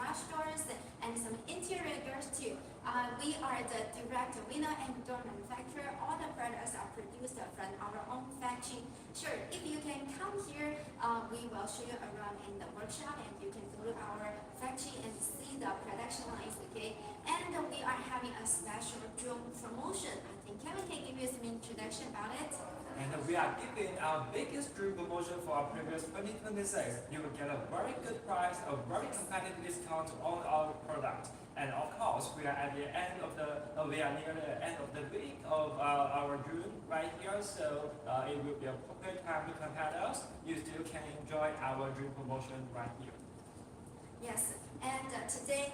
garage doors and some interior doors too. We are the direct window and door manufacturer. All the products are produced from our own factory. Sure, if you can come here, we will show you around in the workshop and you can go to our factory and see the production lines, okay? And we are having a special drone promotion. I think Kevin can give you some introduction about it. And we are giving our biggest dream promotion for our previous 2026. You will get a very good price, a very competitive discount on our product. And of course, we are at the end of we are near the end of the week of our June right here. So it will be a perfect time to contact us. You still can enjoy our dream promotion right here. Yes, and today,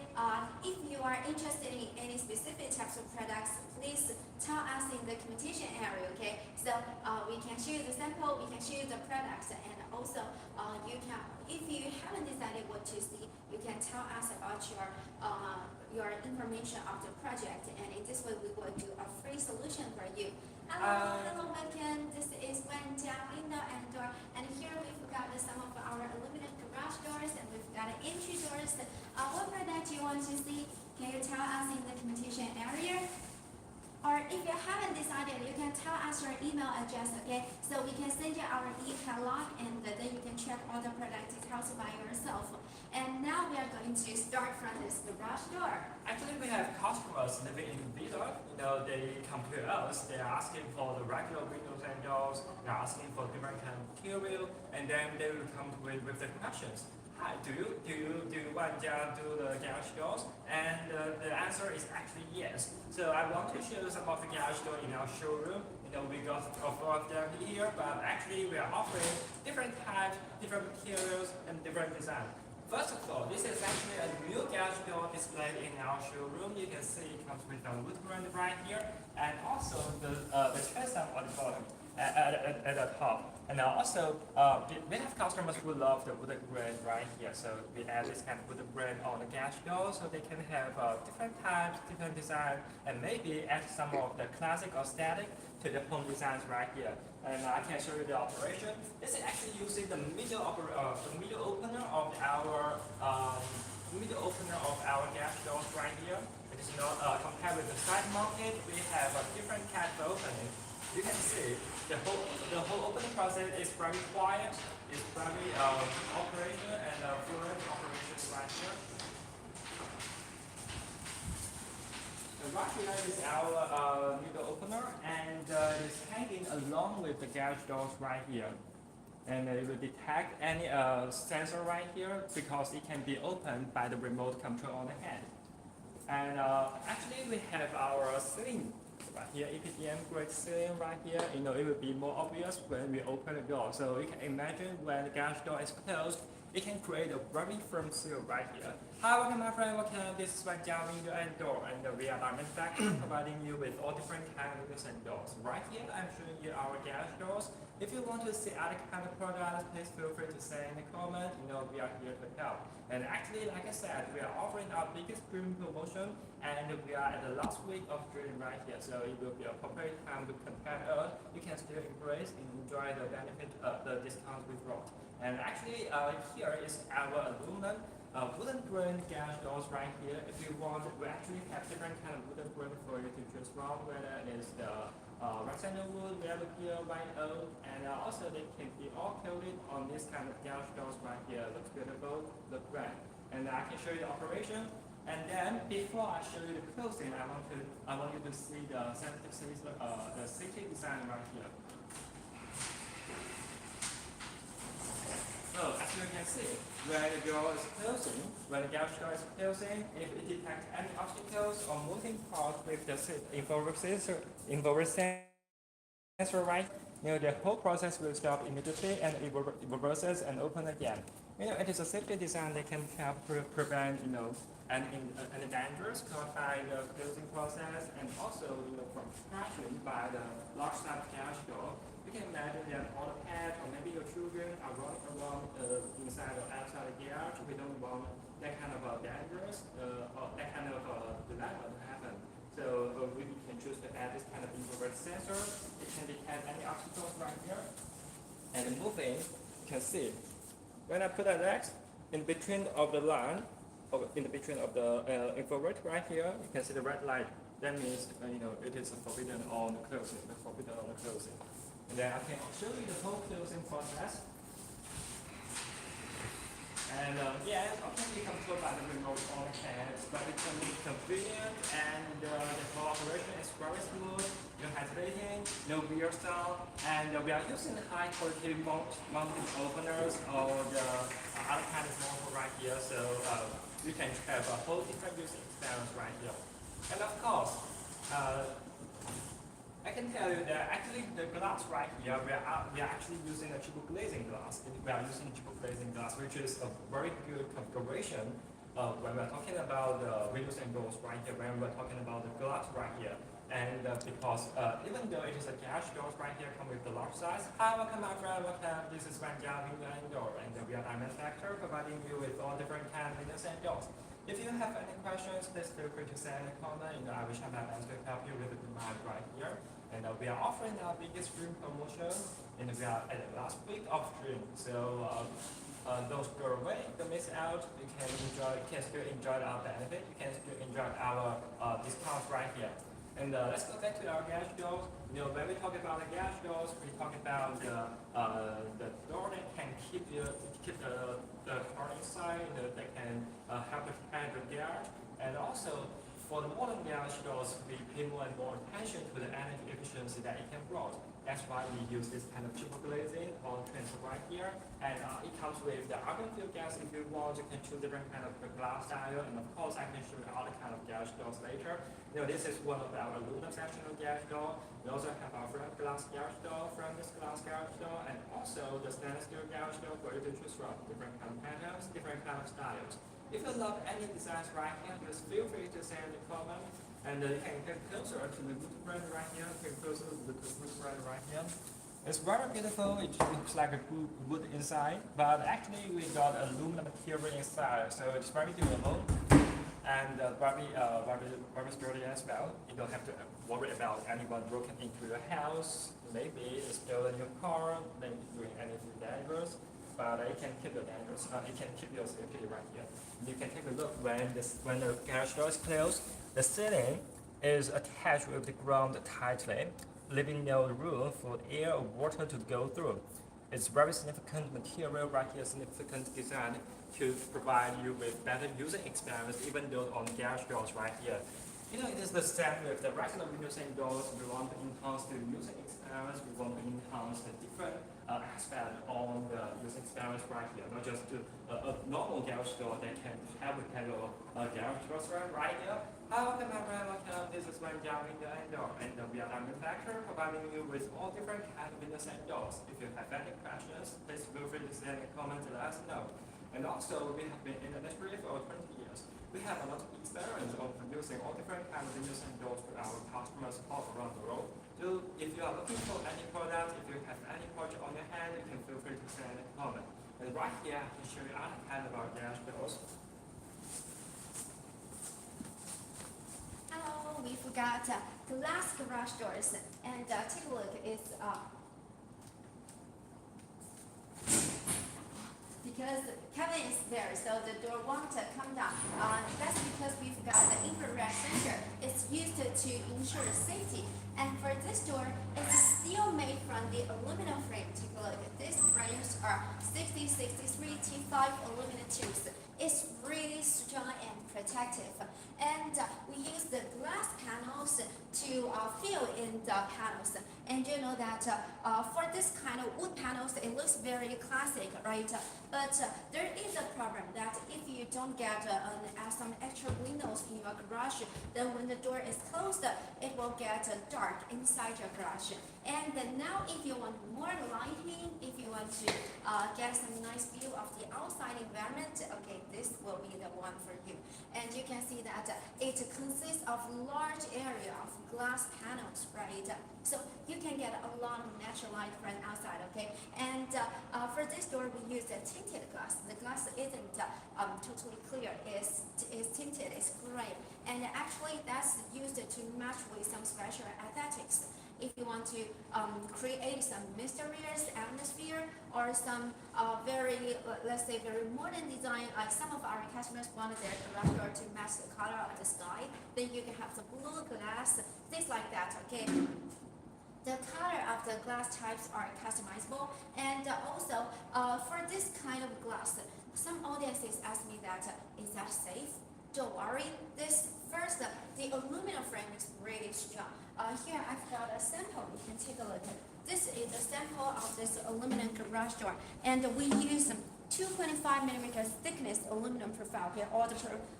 if you are interested in any specific types of products, please tell us in the communication area, okay? So we can show you the sample, we can show you the products, and also you can, if you haven't decided what to see, you can tell us about your information of the project, and in this way we will do a free solution for you. Hello, welcome. This is Wanjia window and door, and here we've got some of our aluminum garage doors, and we've got entry doors. What product you want to see? Can you tell us in the communication area? Or if you haven't decided, you can tell us your email address, okay? So we can send you our e-catalog, and then you can check all the product details by yourself. And now we are going to start from this garage door. Actually, we have customers living in Vita. They come to us. They are asking for the regular windows and doors. They are asking for different kind of material, and then they will come with the questions. Hi, do you want to do the garage doors? And the answer is actually yes. So I want to show you some of the garage doors in our showroom. We got a few of them here, but actually we are offering different types, different materials, and different designs. First of all, this is actually a new garage door displayed in our showroom. You can see it comes with a wood grain right here, and also the transom on the bottom at the top. And also, we have customers who love the wooden grain right here. So we add this kind of wooden grain on the garage door, so they can have different types, different design, and maybe add some of the classic or static to the home designs right here. And I can show you the operation. This is actually using the middle opener of our gas doors right here. It is not compared with the side mounted. We have a different kind of opening. You can see the whole opening process is very quiet. It's very operation and fluent operations right here. Right here is our middle opener, and it's hanging along with the garage doors right here. And it will detect any sensor right here because it can be opened by the remote control on the hand. And actually, we have our ceiling right here, EPDM grade ceiling right here. It will be more obvious when we open the door. So you can imagine when the garage door is closed, it can create a very firm seal right here. Hi, welcome my friend, welcome. This is Wanjia window and door, and we are manufacturing, providing you with all different kind of windows and doors. Right here, I'm showing you our garage doors. If you want to see other kind of products, please feel free to say in the comment. We are here to help. And actually, like I said, we are offering our biggest June promotion, and we are at the last week of June right here. So it will be a perfect time to compare us. You can still embrace and enjoy the benefit of the discount we brought. And actually, here is our aluminum wooden grain garage doors right here. If you want, we actually have different kind of wooden grain for you to choose from, whether it is the red sandalwood, yellow peel, white oak, and also they can be all coated on this kind of garage doors right here. Looks beautiful, look great. And I can show you the operation. And then before I show you the closing, I want you to see the safety design right here. So as you can see, when the door is closing, when the garage door is closing, if it detects any obstacles or moving parts with the infrared sensor right, the whole process will stop immediately and it reverses and open again. It is a safety design that can help prevent any dangers caused by the closing process, and also from crashing by the large side garage door. You can imagine that all the pets or maybe your children are running around inside or outside the garage. We don't want that kind of dangerous or that kind of dilemma to happen. So we can choose to add this kind of infrared sensor. It can detect any obstacles right here. And moving, you can see when I put a legs in between of the line, in the between of the infrared right here, you can see the red light. That means it is forbidden on the closing. Forbidden on the closing. And then I can show you the whole closing process. And yeah, it can be controlled by the remote on hand. It's very convenient, and the whole operation is very smooth. No hesitating, no weird sound, and we are using high quality mounting openers or the other kind of motor right here, so you can have a whole different user experience right here. And of course, I can tell you that actually the glass right here, we are actually using a triple glazing glass. We are using triple glazing glass, which is a very good configuration when we're talking about the windows and doors right here, when we're talking about the glass right here. And because even though it is a garage doors right here, come with the large size. Hi, welcome my friend, welcome. This is Wanjia window and door, and we are a manufacturer providing you with all different kind of windows and doors. If you have any questions, please feel free to send a comment. I wish I might be able to help you with the demand right here. And we are offering our biggest June promotion, and we are at the last week of June. So don't go away, don't miss out. You can still enjoy our benefit. You can still enjoy our discounts right here. And let's go back to our garage doors. When we talk about the garage doors, we talk about the door that can keep the car inside, that can help protect the garage. And also, for the modern garage doors, we pay more and more attention to the energy efficiency that it can bring. That's why we use this kind of triple glazing on transfer right here. And it comes with the argon filled gas. If you want, you can choose different kind of glass style. And of course, I can show you other kind of garage doors later. This is one of our aluminum sectional garage door. We also have our front glass garage door, frameless glass garage door, and also the stainless steel garage door for you to choose from. Different kind of patterns, different kind of styles. If you love any designs right here, just feel free to send a comment. And you can get closer to the wood brand right here. Get closer to the wood brand right here. It's very beautiful. It looks like a wood inside, but actually we got aluminum material inside, so it's very durable and very sturdy as well. You don't have to worry about anyone broken into your house, maybe stolen your car, maybe doing anything dangerous. But it can keep your dangerous. It can keep your safety right here. You can take a look when the garage door is closed. The ceiling is attached with the ground tightly, leaving no room for air or water to go through. It's very significant material right here, significant design to provide you with better user experience, even though on garage doors right here. It is the same with the regular windows and doors. We want to enhance the user experience. We want to enhance the different aspect on the user experience right here, not just a normal garage door that can have a kind of garage restaurant right here. How can my brand welcome? This is Wanjia window and door, and we are a manufacturer providing you with all different kinds of windows and doors. If you have any questions, please feel free to send a comment to let us know. And also, we have been in the industry for 20 years. We have a lot of experience of producing all different kinds of windows and doors for our customers all around the world. So if you are looking for any product, if you have any project on your hand, you can feel free to send a comment. And right here, I can show you other kind of our garage doors. Hello, we forgot glass garage doors, and take a look. It's because Kevin is there, so the door won't come down. That's because we forgot the infrared sensor. It's used to ensure safety. And for this door, it's still made from the aluminum frame. Take a look. These frames are 6063 T5 aluminum tubes. It's really strong and protective. And we use the glass panels to fill in the panels. And you know that for this kind of wood panels, it looks very classic, right? But there is a problem that if you don't get some extra windows in your garage, then when the door is closed, it will get dark inside your garage. And now if you want more lighting, if you want to get some nice view of the outside environment, okay, this will be the one for you. And you can see that it consists of large area of glass panels, right? So you can get a lot of natural light from outside, okay? And for this door, we use a tinted glass. The glass isn't totally clear. It's tinted, it's gray. And actually, that's used to match with some special aesthetics. if you want to create some mysterious atmosphere or some very, let's say, very modern design, like some of our customers wanted their garage door to match the color of the sky, then you can have the blue glass, things like that, okay? The color of the glass types are customizable, and also for this kind of glass, some audiences ask me that, is that safe? Don't worry, this first, the aluminum frame is really strong. Here I've got a sample, you can take a look. This is a sample of this aluminum garage door, and we use 2.5 millimeters thickness aluminum profile. Okay, all the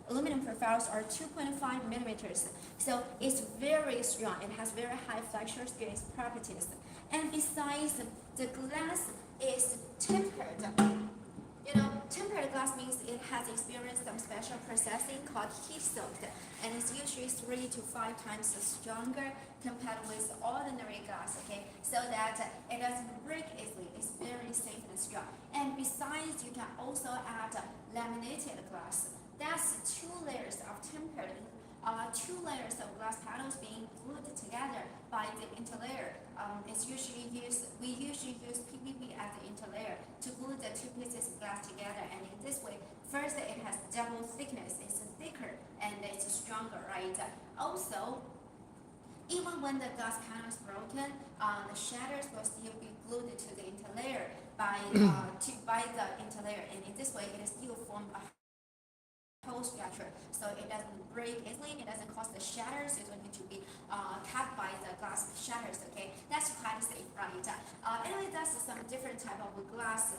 aluminum profiles are 2.5 millimeters, so it's very strong. It has very high flexure strength properties, and besides, the glass is tempered. You know, tempered glass means it has experienced some special processing called heat soaked, and it's usually 3 to 5 times stronger compared with ordinary glass, okay? So that it doesn't break easily. It's very safe and strong. And besides, you can also add laminated glass. That's 2 layers of tempered, 2 layers of glass panels being glued together by the interlayer. We usually use PPP as the interlayer to glue the 2 pieces of glass together, and in this way, first it has double thickness, it's thicker and it's stronger, right? Also, even when the glass panel is broken, the shatters will still be glued to the interlayer by the interlayer, and in this way, it still forms a whole structure, so it doesn't break easily, it doesn't cause the shatters, it doesn't need to be cut by the glass shatters, okay? That's quite safe, right? Anyway, that's some different type of glass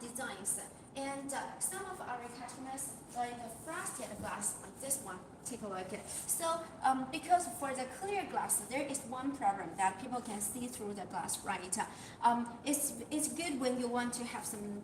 designs. And some of our customers like the frosted glass, like this one, take a look. So because for the clear glass, there is one problem that people can see through the glass, right? It's good when you want to have some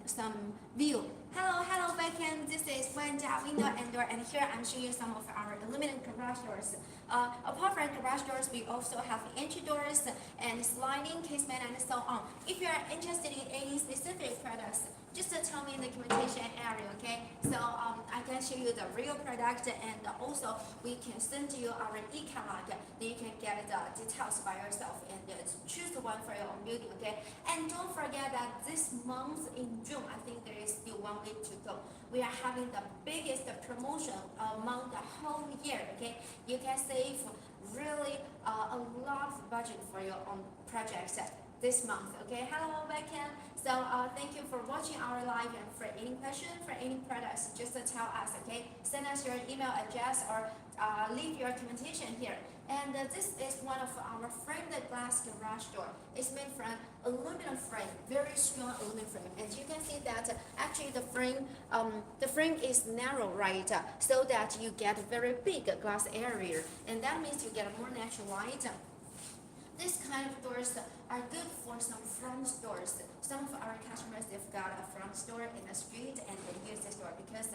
view. Hello, backend. This is Wanjia window and door, and here I'm showing you some of our aluminum garage doors. Apart from garage doors, we also have entry doors and sliding casement and so on. If you are interested in any specific products, just tell me in the communication area, okay? So I can show you the real product, and also we can send you our e-catalog. Then you can get the details by yourself and choose the one for your own building, okay? And don't forget that this month in June, I think there is still 1 week to go. We are having the biggest promotion among the whole year, okay? You can save really a lot of budget for your own projects this month, okay? Hello, backend. So thank you for watching our live, and for any question, for any products, just tell us, okay? Send us your email address or leave your commentation here. And this is one of our framed glass garage door. It's made from aluminum frame, very strong aluminum frame. And you can see that actually the frame is narrow, right? So that you get very big glass area, and that means you get more natural light. This kind of doors are good for some front stores. Some of our customers, they've got a front store in the street, and they use this door because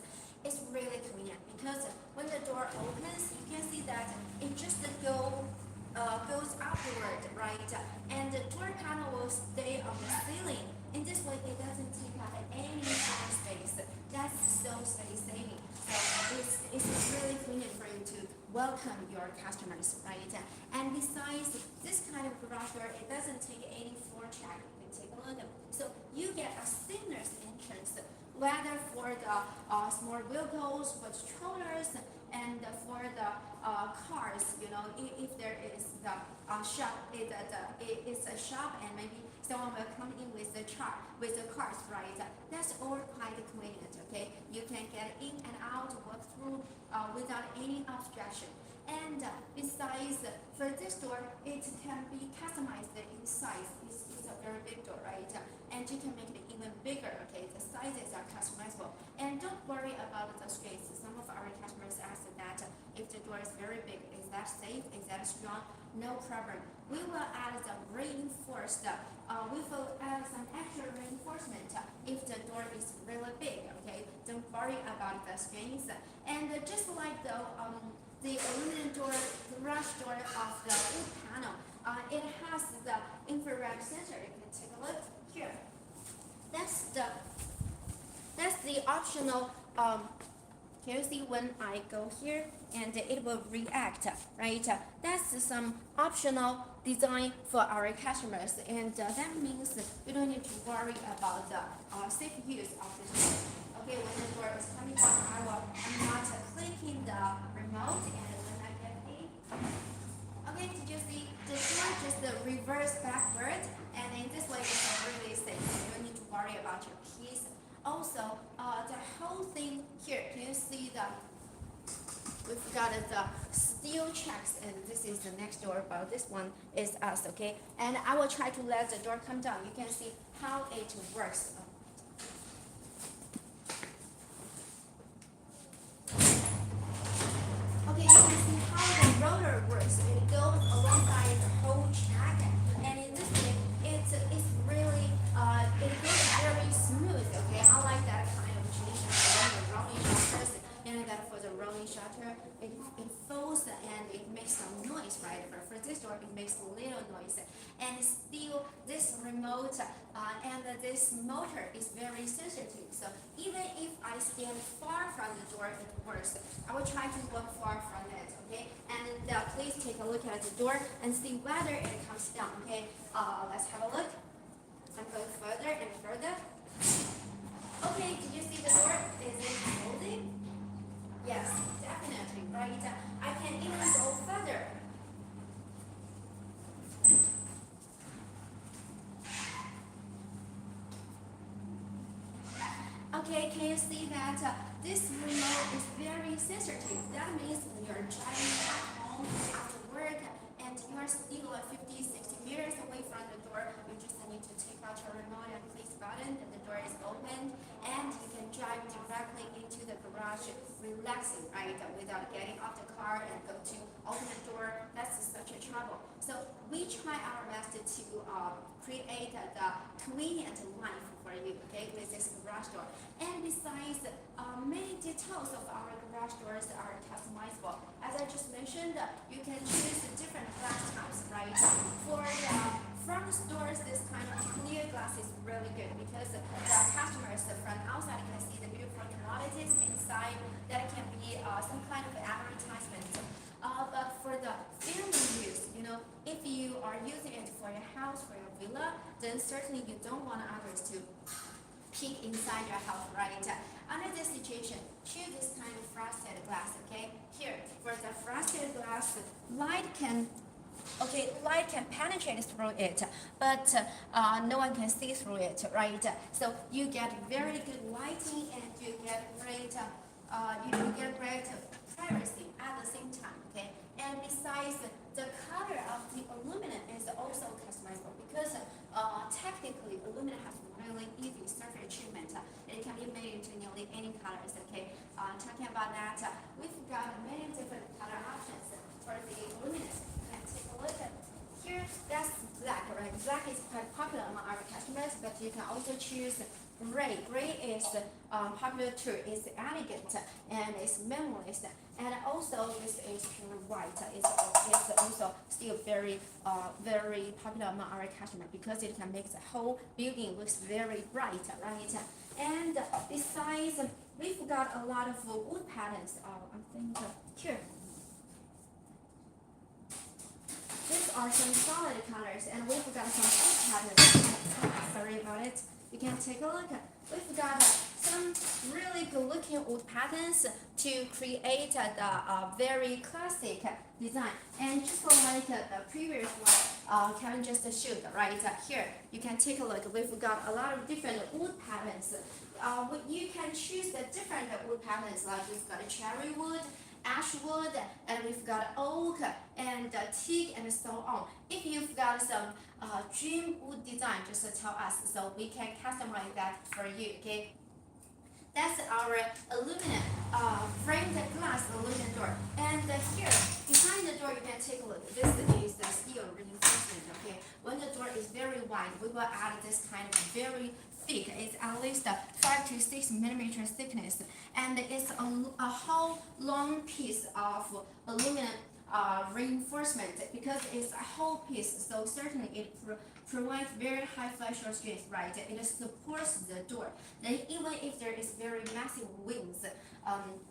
it's really convenient. Because when the door opens, you can see that it just goes upward, right? And the door panel will stay on the ceiling. In this way, it doesn't take up any floor space. That's so space saving. So it's really convenient for you to welcome your customers, right? And besides, this kind of garage door, it doesn't take any floor check. You can take a look. So you get a seamless entrance, whether for the small vehicles, for strollers, and for the cars. You know, if there is the shop, it's a shop, and maybe someone will come in with the cars, right? That's all quite convenient, okay? You can get in and out, walk through without any obstruction. And besides, for this door, it can be customized in size. It's a very big door, right? And you can make it even bigger, okay? The sizes are customizable. And don't worry about the strength. Some of our customers ask that if the door is very big, is that safe? Is that strong? No problem. We will add the reinforced, we will add some extra reinforcement if the door is really big, okay? Don't worry about the strength. And just like the aluminum door, garage door of the wood panel, it has the infrared sensor. You can take a look here. That's the optional Can you see when I go here and it will react, right? That's some optional design for our customers, and that means you don't need to worry about the safe use of the door. Okay, when the door is coming down, I'm not clicking the remote, and when I get in, okay, did you see the door just reverse backward, and in this way it's really safe. You don't need to worry about your keys. Also, the whole thing here, can you see we've got the steel checks, and this is the next door, but this one is us, okay? And I will try to let the door come down. You can see how it works. Okay, you can see how the rotor works. It goes alongside the whole track, and in this way, it's really it goes very smooth. Okay, unlike that kind of traditional rolling shutters, that for the rolling shutter, it folds and it makes some noise, right? But for this door, it makes a little noise, and still this remote and this motor is very sensitive. So even if I stand far from the door, it works. I will try to walk far from it, okay? And please take a look at the door and see whether it comes down, okay? Let's have a look. I'm going further and further. Okay, did you see the door? Is it folding? Yes, definitely, right? I can even go further. Okay, can you see that this remote is very sensitive? That means when you're driving back home after work and you're still 50, 60 meters away from the door, you just need to take out your remote and click the button, and the door is open, and you can drive directly into the garage, relaxing, right, without getting off the car and go to open the door. That's such a trouble. So we try our best to create the convenient life for you, okay, with this garage door. And besides, many details of our garage doors are customizable. As I just mentioned, you can choose different glass types, right? For the front doors, this kind of clear glass is really good because the customers from outside can see the beautiful commodities inside. That can be some kind of advertisement. But for the family use, if you are using it for your house, for your villa, then certainly you don't want others to peek inside your house, right? Under this situation, choose this kind of frosted glass, okay? Here, for the frosted glass, light can penetrate through it, but no one can see through it, right? So you get very good lighting, and you get great privacy at the same time, okay? And besides, the color of the aluminum is also customizable because technically aluminum has really easy surface treatment. It can be made into nearly any colors, okay? Talking about that, we've got many different color options for the aluminum. You can take a look at here. That's black, right? Black is quite popular among our customers, but you can also choose gray. Gray is popular too. It's elegant and it's minimalist, and also this is pure white. It's also still very popular among our customers because it can make the whole building looks very bright, right? And besides, we've got a lot of wood patterns. I think here. These are some solid colors, and we've got some wood patterns. Sorry about it. You can take a look. We've got some really good-looking wood patterns to create the very classic design. And just like the previous one, Kevin just showed, right here, you can take a look. We've got a lot of different wood patterns. You can choose the different wood patterns, like we've got cherry wood, ash wood, and we've got oak and teak and so on. If you've got some dream wood design, just tell us so we can customize that for you, okay? That's our aluminum framed glass aluminum door. And here, behind the door, you can take a look. This is the steel reinforcement, okay? When the door is very wide, we will add this kind of very thick. It's at least 5 to 6 millimeters thickness, and it's a whole long piece of aluminum reinforcement because it's a whole piece. So certainly it provides very high flexural strength, right? It supports the door. Then even if there is very massive winds,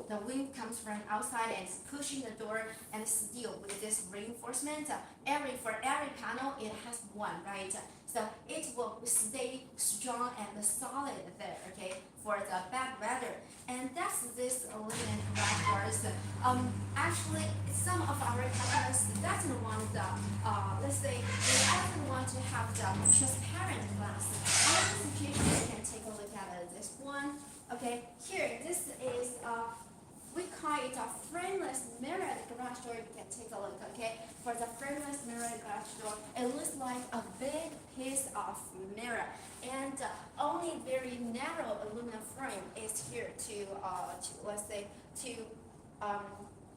the wind comes from outside and is pushing the door, and still with this reinforcement, for every panel it has one, right? So it will stay strong and solid there, okay, for the bad weather. And that's this aluminum garage doors. Actually, some of our customers doesn't want the, let's say, they doesn't want to have the transparent glass. Under the situation, you can take a look at this one. Okay, here, this is we call it a frameless mirrored garage door. You can take a look, okay? For the frameless mirrored garage door, it looks like a big piece of mirror, and only very narrow aluminum frame is here to let's say, to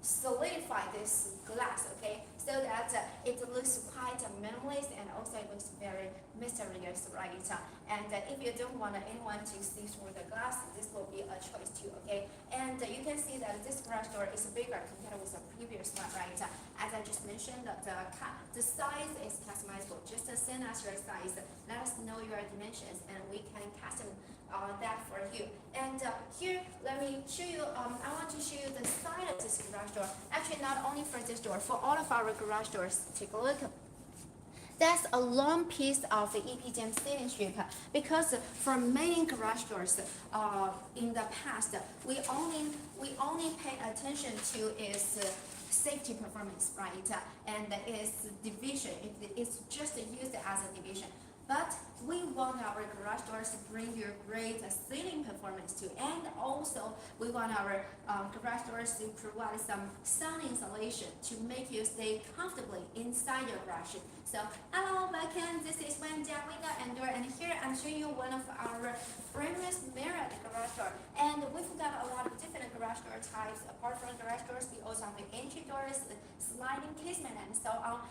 solidify this glass, okay? So that it looks quite minimalist, and also it looks very mysterious, right? And if you don't want anyone to see through the glass, this will be a choice too, okay? And you can see that this garage door is bigger compared with the previous one, right? As I just mentioned, the size is customizable. Just send us your size. Let us know your dimensions, and we can custom that for you. And here, let me show you, I want to show you the side of this garage door. Actually, not only for this door, for all of our garage doors. Take a look. That's a long piece of EPDM ceiling strip, because for many garage doors in the past, we only pay attention to its safety performance, right? And its division. It's just used as a division. But we want our garage doors to bring you great ceiling performance too, and also we want our garage doors to provide some sound insulation to make you stay comfortably inside your garage. So, hello, welcome. This is Wanjia window and door, and here I'm showing you one of our frameless mirrored garage door. And we've got a lot of different garage door types. Apart from garage doors, we also have the entry doors, sliding casement, and so on.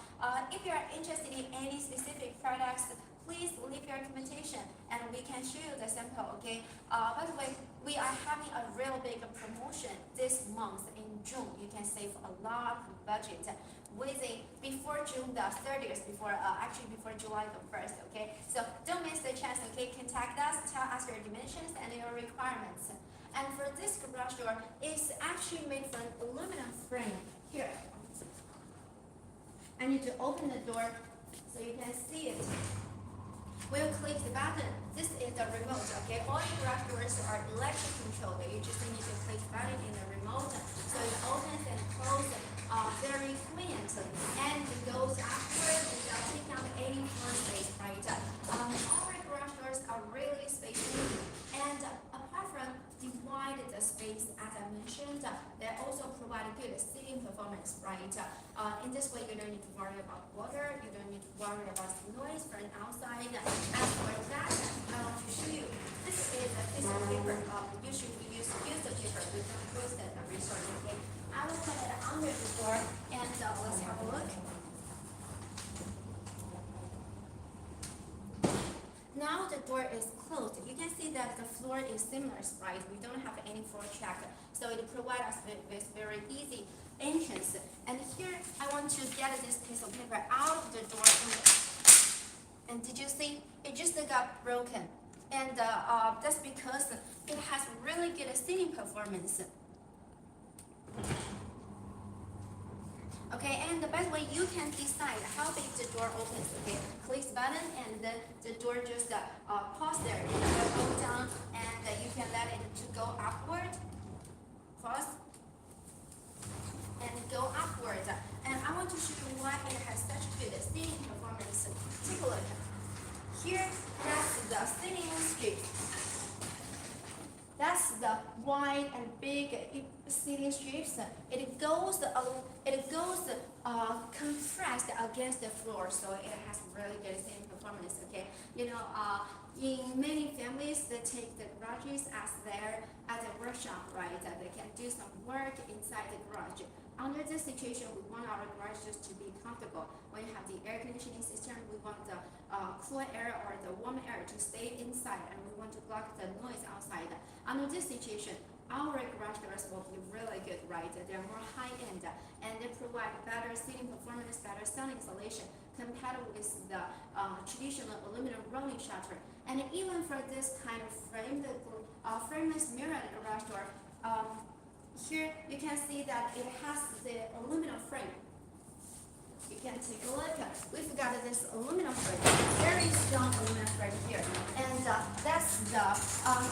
If you are interested in any specific products, please leave your commentation and we can show you the sample, okay? By the way, we are having a real big promotion this month in June. You can save a lot of budget before June the 30th, actually before July the 1st, okay? So don't miss the chance, okay? Contact us, tell us your dimensions and your requirements. And for this garage door, it's actually made from aluminum frame. Here, I need to open the door so you can see it. We'll click the button. This is the remote, okay? All the garage doors are electric controlled. You just need to click the button in the remote, so it opens and closes very fluently, and it goes upwards without taking up any floor space, right? Our garage doors are really spacious, and apart from divide the space, as I mentioned, they also provide good seating performance, right? In this way, you don't need to worry about water, you don't need to worry about noise from outside. As for that, I want to show you. This is a piece of paper. You should use the paper. We don't waste the resource, okay? I will put it under the door, and let's have a look. Now the door is closed. You can see that the floor is seamless, right? We don't have any floor check, so it provides us with very easy entrance. And here, I want to get this piece of paper out of the door. And did you see? It just got broken. And that's because it has really good sealing performance. Okay, and by the way, you can decide how big the door opens. Okay, click the button, and then the door just pause there. It will go down, and you can let it to go upward. Pause, and go upward. And I want to show you why it has such good sealing performance. Take a look. Here, that's the sealing strip. That's the wide and big sealing strips. It goes compressed against the floor, so it has really good sealing performance. Okay, you know, in many families, they take the garages as a workshop, right? They can do some work inside the garage. Under this situation, we want our garages to be comfortable. When you have the air conditioning system, we want the cool air or the warm air to stay inside, and we want to block the noise outside. Under this situation, our garage doors will be really good, right? They're more high-end, and they provide better seating performance, better sound insulation. compatible with the traditional aluminum rolling shutter. And even for this kind of frameless mirrored garage door, here you can see that it has the aluminum frame. You can take a look. We've got this aluminum frame, very strong aluminum frame here, and that's the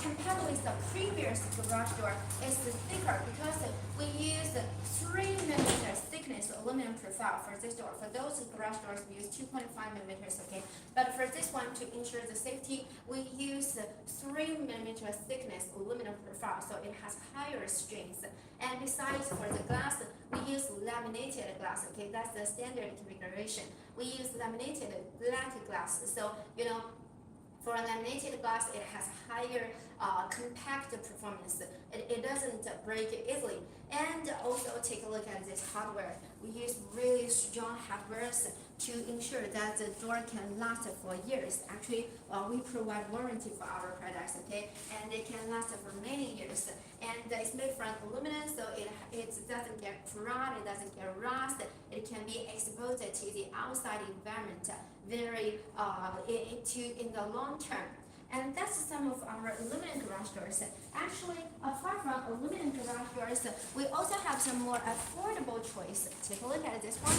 compatible with the previous garage door. It's thicker because we use 3 mm thickness aluminum profile for this door. For those garage doors, we use 2.5 mm. Okay, but for this one, to ensure the safety, we use 3 mm thickness aluminum profile, so it has higher strength. And besides, for the glass, we use laminated glass. Okay, that's the standard configuration. We use laminated black glass. So for laminated glass, it has higher compact performance. It doesn't break easily. And also take a look at this hardware. We use really strong hardware to ensure that the door can last for years. Actually, we provide warranty for our products, okay? And it can last for many years. And it's made from aluminum, so it doesn't get corroded, it doesn't get rust. It can be exposed to the outside environment in the long term. And that's some of our aluminum garage doors. Actually, apart from aluminum garage doors, we also have some more affordable choice. Take a look at this one.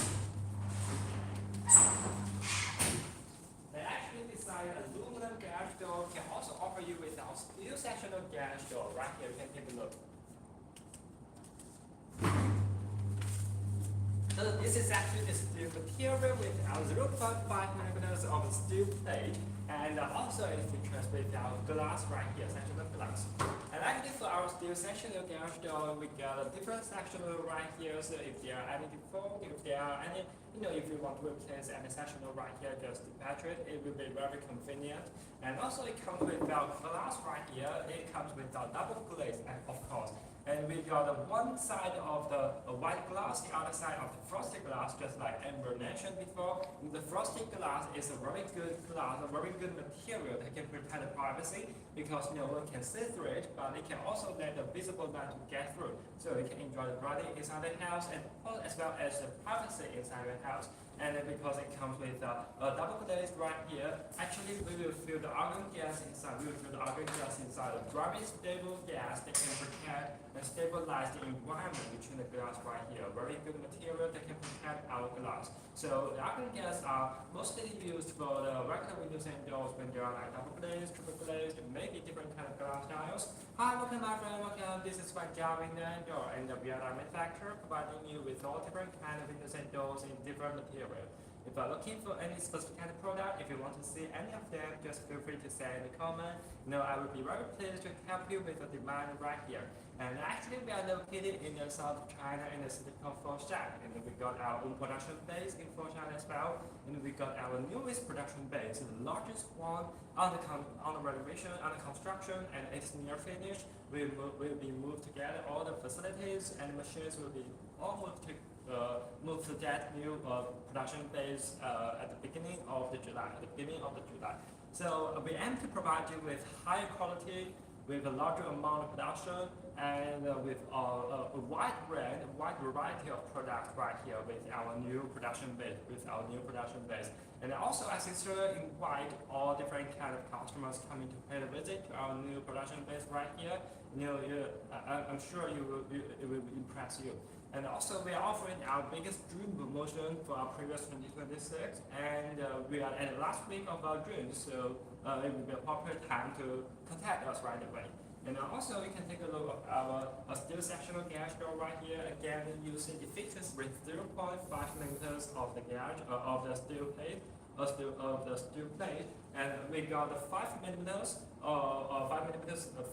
They actually design aluminum garage door can also offer you with our steel sectional garage door. Right here, you can take a look. So this is actually the steel material with our 0.5 mm of steel plate, and also it features with our glass right here, sectional glass. And actually for our steel sectional garage door, we got a different sectional right here. So if there are any default, if there are any, if you want to replace any sectional right here, just detach it. It will be very convenient. And also it comes with our glass right here. It comes with our double glaze, of course. And we got one side of the white glass, the other side of the frosted glass, just like Amber mentioned before. The frosted glass is a very good glass, a very good material that can protect the privacy, because no one can see through it, but it can also let the visible light to get through. So you can enjoy the brightness inside the house, and as well as the privacy inside the house. And because it comes with a double glaze right here, actually we will feel the argon gas inside. We will feel the argon gas inside. A very stable gas that can protect and stabilize the environment between the glass right here. Very good material that can protect our glass. So the argon gas are mostly used for the regular windows and doors when there are like double glazed, triple glazed, maybe different kind of glass styles. Hi, welcome my friend, welcome. This is Wanjia window and door, and we are a manufacturer providing you with all different kind of windows and doors in different material. If you're looking for any specific kind of product, if you want to see any of them, just feel free to say in the comment. I will be very pleased to help you with the demand right here. And actually, we are located in the south of China in the city called Foshan. And we got our own production base in Foshan as well. And we got our newest production base, the largest one on the renovation, under construction, and it's near finished. We will be moved together. All the facilities and machines will be all moved to that new production base at the beginning of July. So we aim to provide you with higher quality, with a larger amount of production, and with a wide variety of products right here with our new production base. And also, as you invite all different kind of customers coming to pay a visit to our new production base right here. I'm sure it will impress you. And also, we are offering our biggest June promotion for our previous 2026, and we are at the last week of our June, so it will be a proper time to contact us right away. And also, you can take a look at our steel sectional garage door right here. Again, using the features with 0.5 mm of the garage of the steel plate, and we got the 5 mm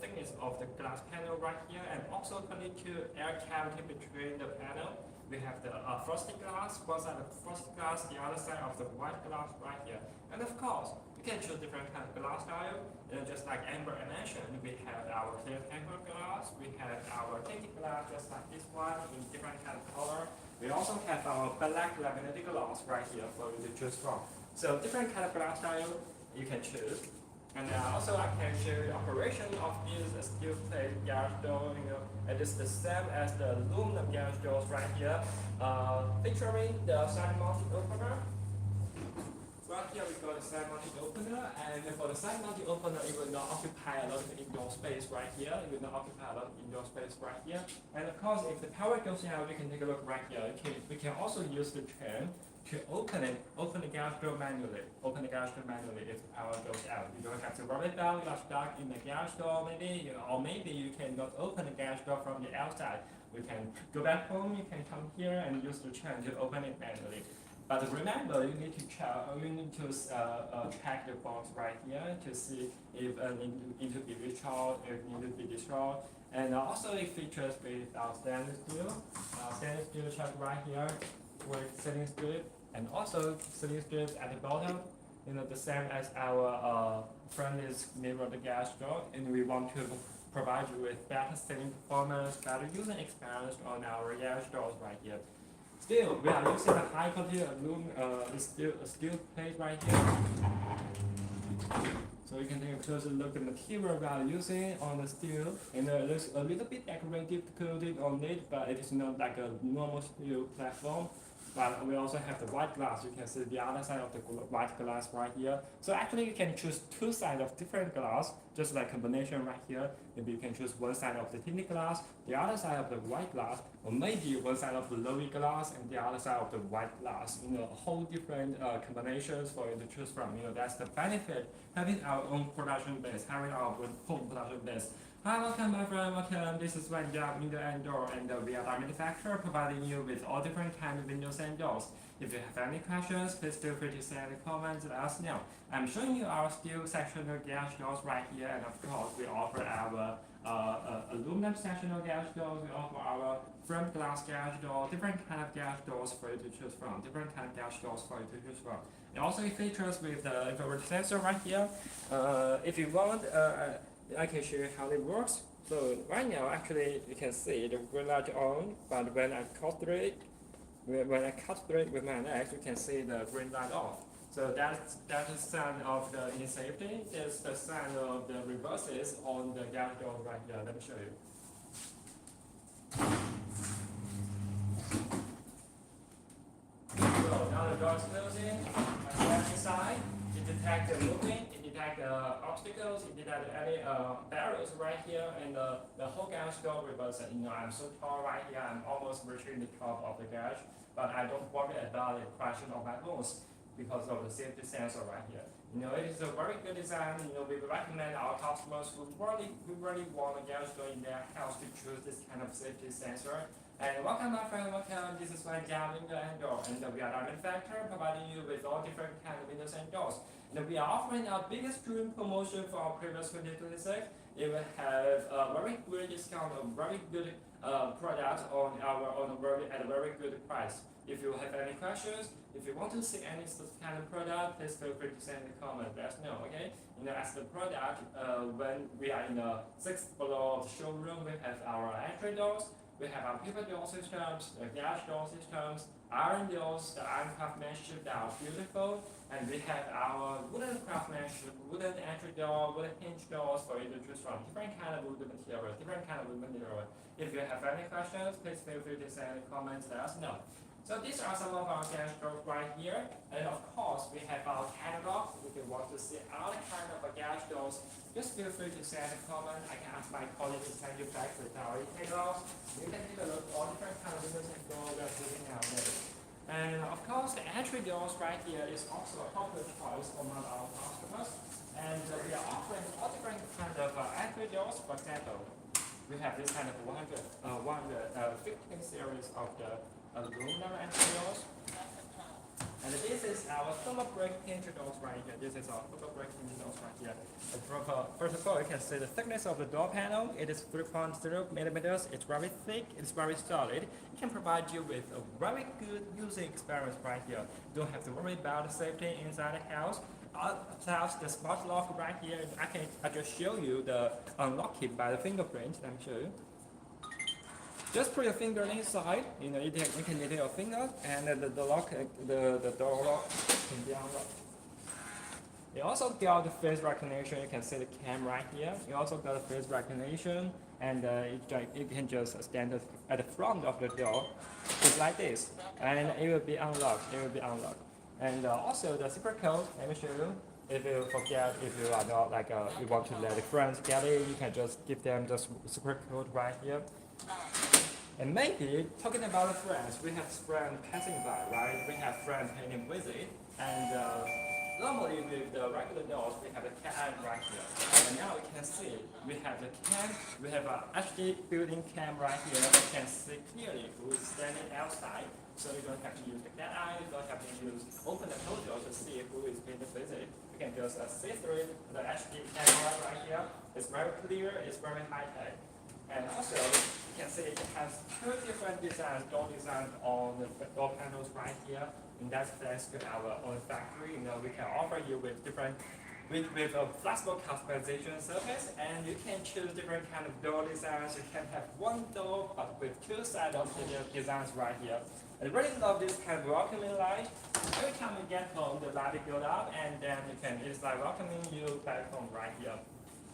thickness of the glass panel right here, and also 22 air cavity between the panel. We have the frosted glass, one side of the frosted glass, the other side of the white glass right here. And of course, you can choose different kind of glass style. Just like Amber mentioned, we have our clear tempered glass, we have our tinted glass, just like this one, in different kind of color. We also have our black laminated glass right here for you to choose from. So different kind of glass style you can choose. And also I can show you the operation of this steel plate garage door. It is the same as the aluminum garage doors right here, featuring the side mounted opener. right here we got a side mounted opener, and for the side mounted opener, it will not occupy a lot of indoor space right here. It will not occupy a lot of indoor space right here. And of course, if the power goes out, you can take a look right here. We can also use the chain to open the gas door manually. Open the gas door manually if the power goes out. You don't have to worry about you're stuck in the gas door maybe, or maybe you cannot open the gas door from the outside. We can go back home, you can come here and use the chain to open it manually. But remember, you need to check the box right here to see if it need to be recharged, if it need to be destroyed. And also it features with stainless steel check right here with sealing strip, and also sealing strips at the bottom. The same as our furnace mirror the gas door, and we want to provide you with better sealing performance, better user experience on our gas doors right here. Still, we are using a high quality aluminum steel plate right here. So you can take a closer look at the material we are using on the steel, and there's a little bit decorative coating on it, but it is not like a normal steel platform. But we also have the white glass. You can see the other side of the white glass right here. So actually you can choose two sides of different glass, just like combination right here. Maybe you can choose one side of the tinted glass, the other side of the white glass, or maybe one side of the lowy glass and the other side of the white glass. A whole different combinations for you to choose from. That's the benefit having our own production base, having our own home production base. Hi, welcome my friend, welcome. This is Wanjia window and door, and we are the manufacturer providing you with all different kinds of windows and doors. If you have any questions, please feel free to send comments and let us know. I'm showing you our steel sectional gas doors right here, and of course we offer our aluminum sectional gas doors, we offer our front glass gas door, different kind of gas doors for you to choose from, different kind of gas doors for you to choose from. It also features with the infrared sensor right here. If you want, I can show you how it works. So right now, actually, you can see the green light on, but when I cut through it with my legs, you can see the green light off. So that's the sign of the in safety. It's the sign of the reverses on the gas door right here. Let me show you. So now the door is closing. I step inside. It detects the movement. Detect obstacles, it detect any barriers right here, and the whole gas door reverses. I'm so tall right here, I'm almost reaching the top of the gas, but I don't worry about the crashing of my bones because of the safety sensor right here. It is a very good design. We recommend our customers who really want a gas door in their house to choose this kind of safety sensor. And welcome my friend, welcome. This is Wanjia window and door, and we are the manufacturer providing you with all different kinds of windows and doors. And we are offering our biggest June promotion for our previous 2026. It will have a very good discount, a very good product at a very good price. If you have any questions, if you want to see any kind of product, please feel free to send a comment. Let us know, okay? As the product, when we are in the 6th floor of the showroom, we have our entry doors. We have our paper door systems, the gas door systems, iron doors, the iron craftsmanship that are beautiful, and we have our wooden craftsmanship, wooden entry door, wooden hinge doors for you to choose from. Different kind of wooden material, different kind of wooden material. If you have any questions, please feel free to send comments, let us know. So these are some of our gas doors right here, and of course we have our catalog. If you want to see other kind of gas doors, just feel free to send a comment. I can ask my colleague to send you back with our catalogs. You can take a look at all different kinds of windows and doors we are using nowadays. And of course, the entry doors right here is also a popular choice among our customers. And we are offering all different kinds of entry doors. For example, we have this kind of 115 series of the aluminum entry doors. And this is our thermal break hinge doors right here. This is our thermal break hinge doors right here. First of all, you can see the thickness of the door panel. It is 3.0 millimeters. It's very thick. It's very solid. It can provide you with a very good user experience right here. You don't have to worry about the safety inside the house. Plus the smart lock right here. I just show you the unlocking by the fingerprint. Let me show you. Just put your finger inside. You can detect your finger, and the door lock can be unlocked. You also got the face recognition. You can see the cam right here. You also got the face recognition, and you can just stand at the front of the door, just like this, and it will be unlocked. And also the secret code, let me show you. If you forget, if you are not like you want to let the friends get it, you can just give them the secret code right here. And maybe talking about the friends, we have friends passing by, right? We have friends paying visit, and normally with the regular doors, we have a cam right here. And now you can see we have the cam, we have a HD built-in cam right here. You can see clearly who is standing outside, so you don't have to use the cat eye, you don't have to open the photo to see who is paying the visit. You can just see through the HD camera right here. It's very clear, it's very high tech. And also, you can see it has two different designs, door designs on the door panels right here. And that's thanks to our own factory. We can offer you with different, with a flexible customization service, and you can choose different kind of door designs. You can have one door, but with two sides of the designs right here. I really love this kind of welcoming light. Every time you get home, the light will go up, and then it's like welcoming you back home right here.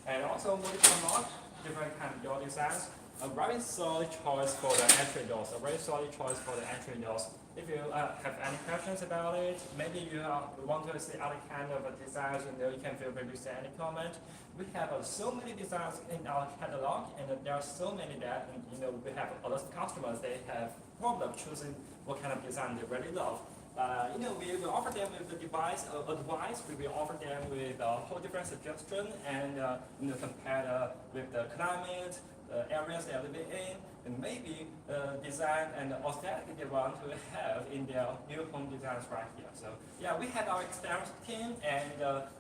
And also multiple lock, different kind of door designs. A very solid choice for the entry doors. A very solid choice for the entry doors. If you have any questions about it, maybe you want to see other kind of designs, you can feel free to say any comment. We have so many designs in our catalog, and there are so many that we have a lot of customers. They have problem choosing what kind of design they really love. We will offer them with the device advice. We will offer them with a whole different suggestion and compare with the climate, the areas they are living in, and maybe design and aesthetic they want to have in their new home designs right here. So yeah, we have our experienced team, and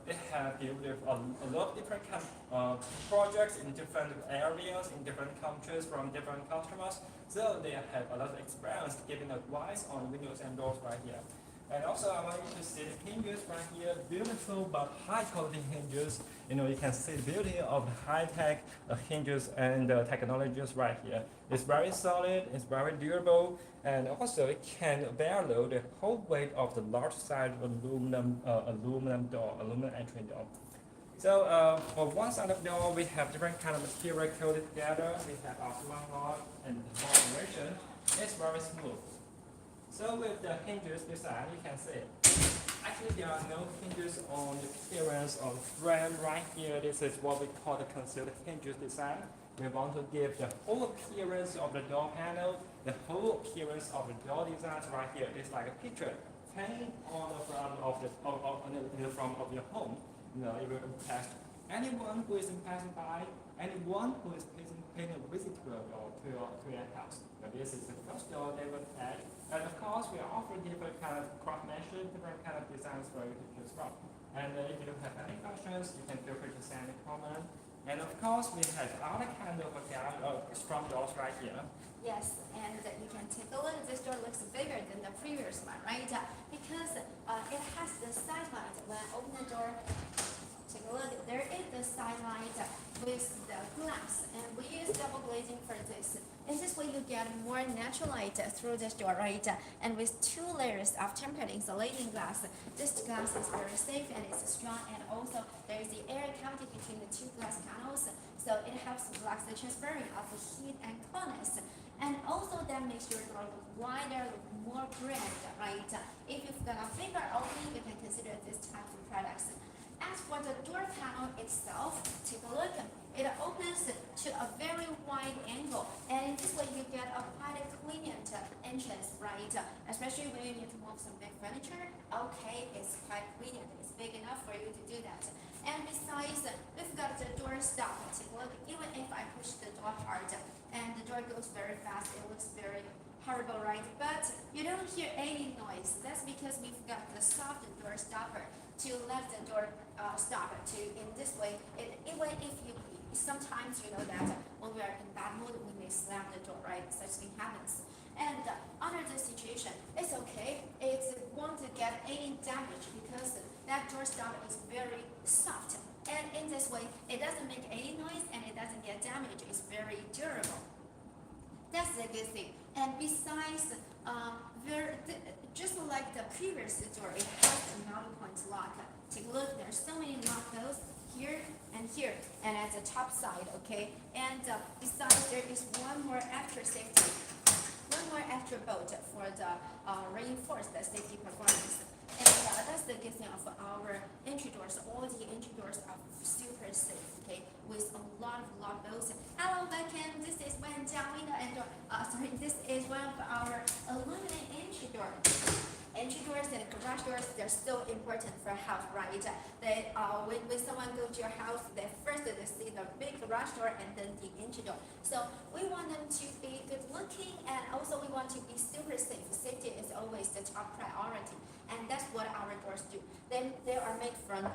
they have dealt with a lot of different kind of projects in different areas, in different countries from different customers. So they have a lot of experience giving advice on windows and doors right here. And also I want you to see the hinges right here, beautiful but high quality hinges. You can see the beauty of the high-tech hinges and technologies right here. It's very solid, it's very durable, and also it can bear load the whole weight of the large size aluminum entry door. So for one side of the door, we have different kind of material coated together. We have our smart rod and the formulation. It's very smooth. So with the hinges design, you can see actually there are no hinges on the appearance of the frame right here. This is what we call the concealed hinges design. We want to give the whole appearance of the door panel, the whole appearance of the door designs right here. It's like a picture hanging on the front of the front of your home. It will impress anyone who is passing by, anyone who is paying a visit to your house. This is the first door they will tag. And of course, we are offering different kind of craftsmanship, different kind of designs for you to choose from. And if you don't have any questions, you can feel free to send a comment. And of course, we have other kind of strong doors right here. Yes, and you can take a look. This door looks bigger than the previous one, right? Because it has the side light. When I open the door, take a look. There is the side light with the glass, and we use double glazing for this. In this way, you get more natural light through this door, right? And with two layers of tempered insulating glass, this glass is very safe and it's strong. And also, there is the air cavity between the two glass panels, so it helps block the transferring of the heat and coolness. And also, that makes your door look wider, look more grand, right? If you've got a bigger opening, you can consider this type of products. As for the door panel itself, take a look. It opens to a very wide angle, and in this way you get a quite convenient entrance, right? Especially when you need to move some big furniture. Okay, it's quite convenient. It's big enough for you to do that. And besides, we've got the door stop. Take a look. Even if I push the door hard and the door goes very fast, it looks very horrible, right? But you don't hear any noise. That's because we've got the soft door stopper to let the door stop. In this way, even if you sometimes you know that when we are in bad mood, we may slam the door, right? Such thing happens. And under this situation, it's okay. It won't get any damage because that door stop is very soft. And in this way, it doesn't make any noise and it doesn't get damaged. It's very durable. That's the good thing. And besides, just like the previous door, it has a multi-point lock. Take a look. There's so many lock codes here and here, and at the top side, okay? And besides, there is one more extra safety, one more extra bolt for the reinforced safety performance. And that's the good thing of our entry doors. All the entry doors are super safe, okay, with a lot of lock bolts. Hello, welcome. This is Wanjia window and door. This is one of our aluminum entry door. Entry doors and garage doors, they're so important for a house, right? They, when someone goes to your house, they first they see the big garage door and then the entry door. So we want them to be good looking, and also we want to be super safe. Safety is always the top priority, and that's what our doors do. They are made from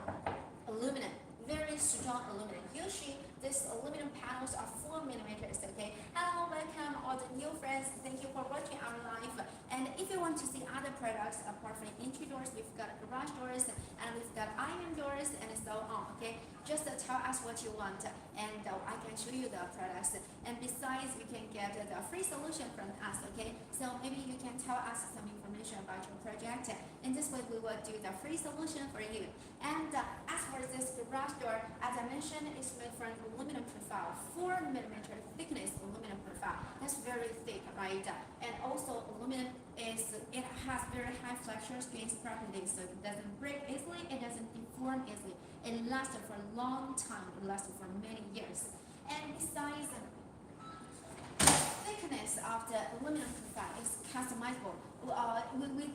aluminum, very strong aluminum. Usually, these aluminum panels are 4 millimeters. Okay. Hello, welcome all the new friends. Thank you for watching our live. And if you want to see other products apart from entry doors, we've got garage doors and we've got iron doors and so on. Okay. Just tell us what you want, and I can show you the products. And besides, you can get the free solution from us. Okay. So maybe you can tell us some information about your project. In this way, we will do the free solution for you. And as for this garage door, as I mentioned, it's made from aluminum profile, 4 millimeter thickness aluminum profile. That's very thick, right? And also aluminum it has very high flexure strength properties, so it doesn't break easily, it doesn't deform easily. It lasts for a long time, it lasts for many years. And besides, the thickness of the aluminum profile is customizable.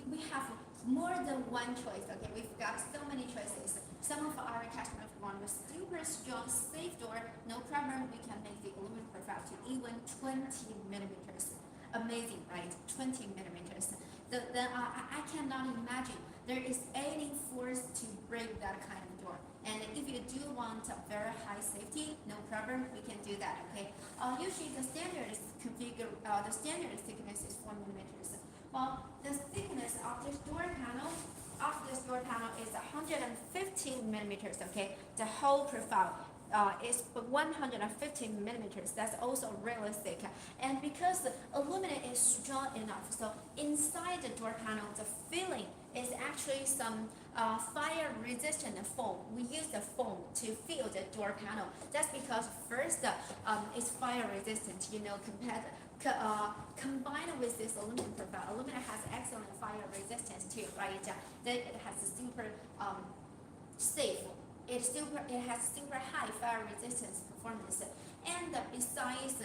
We have more than one choice. Okay, we've got so many choices. Some of our customers want a super strong, safe door. No problem, we can make the aluminum profile to even 20 millimeters. Amazing, right? 20 millimeters. I cannot imagine there is any force to break that kind of door. And if you do want a very high safety, no problem, we can do that. Okay. Usually the standard is the standard thickness is 4 millimeters. Well, the thickness of this door panel is 115 millimeters. Okay, the whole profile is 115 millimeters. That's also really thick. And because the aluminum is strong enough, so inside the door panel, the filling is actually some fire-resistant foam. We use the foam to fill the door panel. That's because first, it's fire-resistant. You know, combined with this aluminum profile, aluminum has excellent fire resistance too, right? Then it has a super safe. It has super high fire resistance performance. And besides,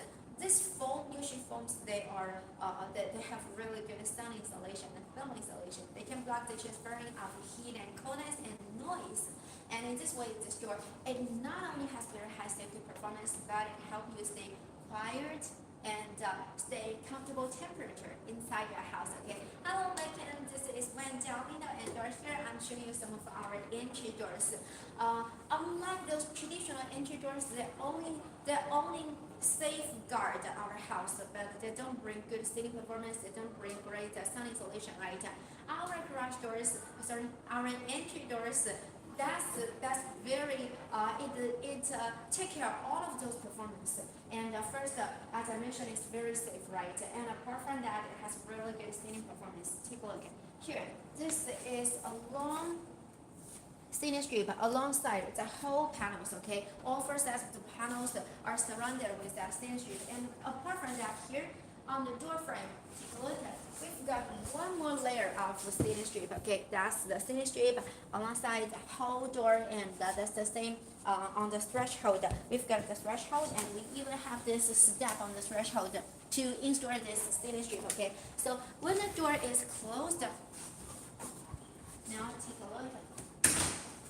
this foam, usually foams, they have really good sun insulation and thermal insulation. They can block the transferring of heat and coldness and noise. And in this way, this door, it not only has very high safety performance, but it helps you stay quiet and stay comfortable temperature inside your house. Okay. Hello, welcome. This is Wanjia window and doors here. I'm showing you some of our entry doors. Unlike those traditional entry doors, they only safeguard our house, but they don't bring good ceiling performance. They don't bring great sun insulation, right? Our garage doors, our entry doors. That's very it take care of all of those performance. And first, as I mentioned, it's very safe, right? And apart from that, it has really good ceiling performance. Take a look here. This is a long ceiling strip alongside the whole panels. Okay, all four sides of the panels are surrounded with that ceiling strip. And apart from that, here on the door frame, take a look at. We've got one more layer of ceiling strip. Okay, that's the ceiling strip alongside the whole door, and that's the same on the threshold. We've got the threshold, and we even have this step on the threshold to install this ceiling strip. Okay, so when the door is closed, now take a look.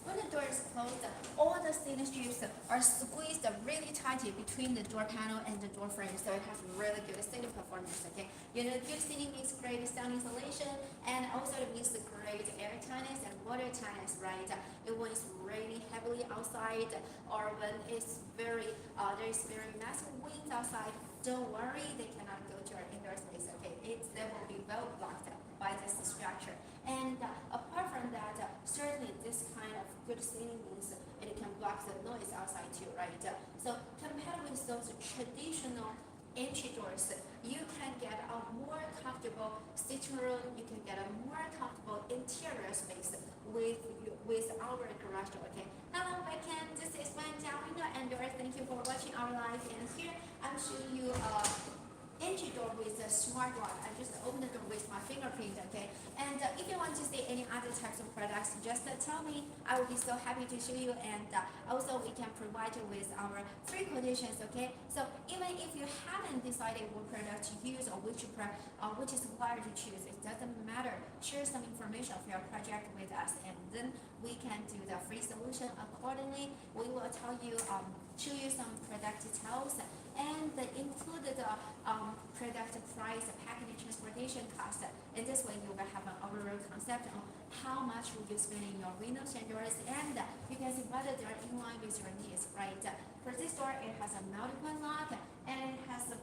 When the door is closed, all the ceiling strips are squeezed really tightly between the door panel and the door frame, so it has really good ceiling performance. Okay, you know, good ceiling means great sound insulation, and also it means great air tightness and water tightness, right? When it's raining heavily outside, or when it's there is very massive winds outside, don't worry, they cannot go to our indoor space. Okay, they will be well blocked by this structure. And apart from that, certainly this kind of good ceiling means it can block the noise outside too, right? So compared with those traditional entry doors, you can get a more comfortable sitting room, you can get a more comfortable interior space with our garage door. Okay. Hello, welcome. This is Wanjia window and door. Thank you for watching our live. And here I'm showing you entry door with a smart lock. I just open the door with my fingerprint, okay? And if you want to see any other types of products, just tell me. I will be so happy to show you. And also we can provide you with our free quotations, okay? So even if you haven't decided what product to use or which supplier to choose, it doesn't matter. Share some information of your project with us, and then we can do the free solution accordingly. We will tell you, show you some product details, and include the product price, packaging, transportation cost. And this way you will have an overall concept on how much will you spend in your windows and doors, and you can see whether they are in line with your needs, right? For this door, it has a multiple lock, and it has a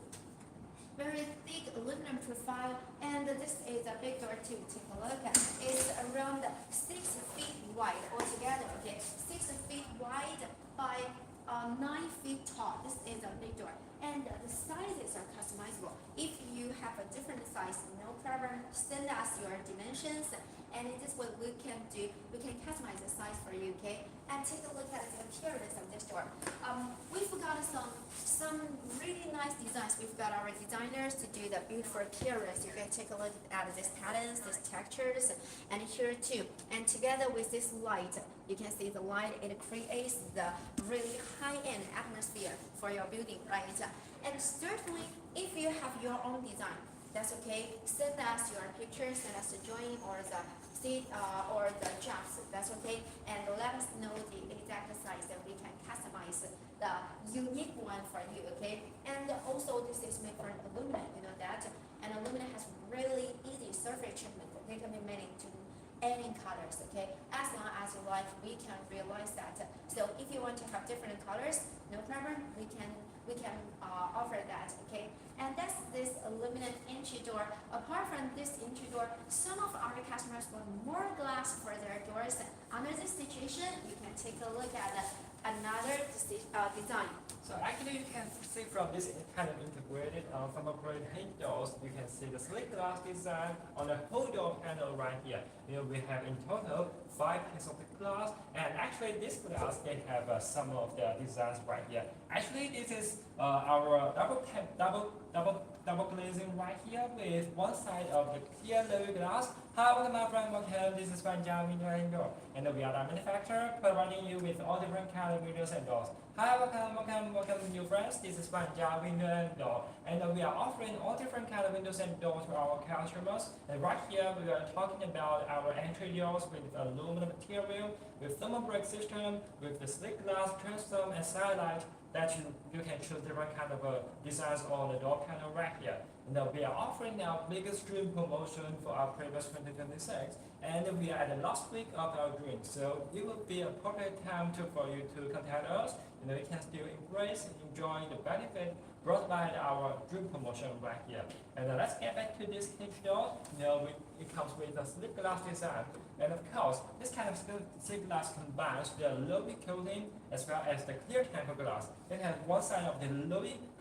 very thick aluminum profile, and this is a big door too. Take a look. It's around 6 feet wide altogether, okay? 6 feet wide by 9 feet tall. This is a big door, and the sizes are customizable. If you have a different size, no problem. Send us your dimensions, and in this way we can customize the size for you, okay? And take a look at the appearance of this door. We've got some really nice designs. We've got our designers to do the beautiful appearance. You can take a look at these patterns, these textures, and here too. And together with this light, you can see the light, it creates the really high-end atmosphere for your building, right? And certainly, if you have your own design, that's okay. Send us your pictures, send us the drawing or the seat or the jobs, that's okay. And let us know the exact size, and we can customize the unique one for you, okay? And also, this is made from aluminum, you know that. And aluminum has really easy surface treatment. They can be made into any colors, okay? As long as you like, we can realize that. So if you want to have different colors, no problem. We can offer that, okay? And that's this aluminum entry door. Apart from this entry door, some of our customers want more glass for their doors. Under this situation, you can take a look at another design. So actually you can see from this kind of integrated thermoplastic hinged doors, you can see the slick glass design on the whole door panel right here. You know, we have in total 5 pieces of the glass, and actually this glass, they have some of the designs right here. Actually this is our double glazing right here with one side of the clear low glass. Hi, welcome my friend, welcome. This is Wanjia window and door, and we are the manufacturer providing you with all different kind of windows and doors. Hi, welcome new friends. This is Wanjia window and door, and we are offering all different kind of windows and doors to our customers. And right here we are talking about our entry doors with aluminum material, with thermal break system, with the slick glass, transom, and skylight. That you can choose different kind of designs on the door panel right here. And we are offering our biggest dream promotion for our previous 2026, and we are at the last week of our dream, so it will be a perfect time for you to contact us. You know, you can still embrace and enjoy the benefit brought by our dream promotion right here. And let's get back to this hinge door. You know, it comes with a slip glass design, and of course, this kind of slip glass combines the low-wick coating as well as the clear tempered glass. It has one side of the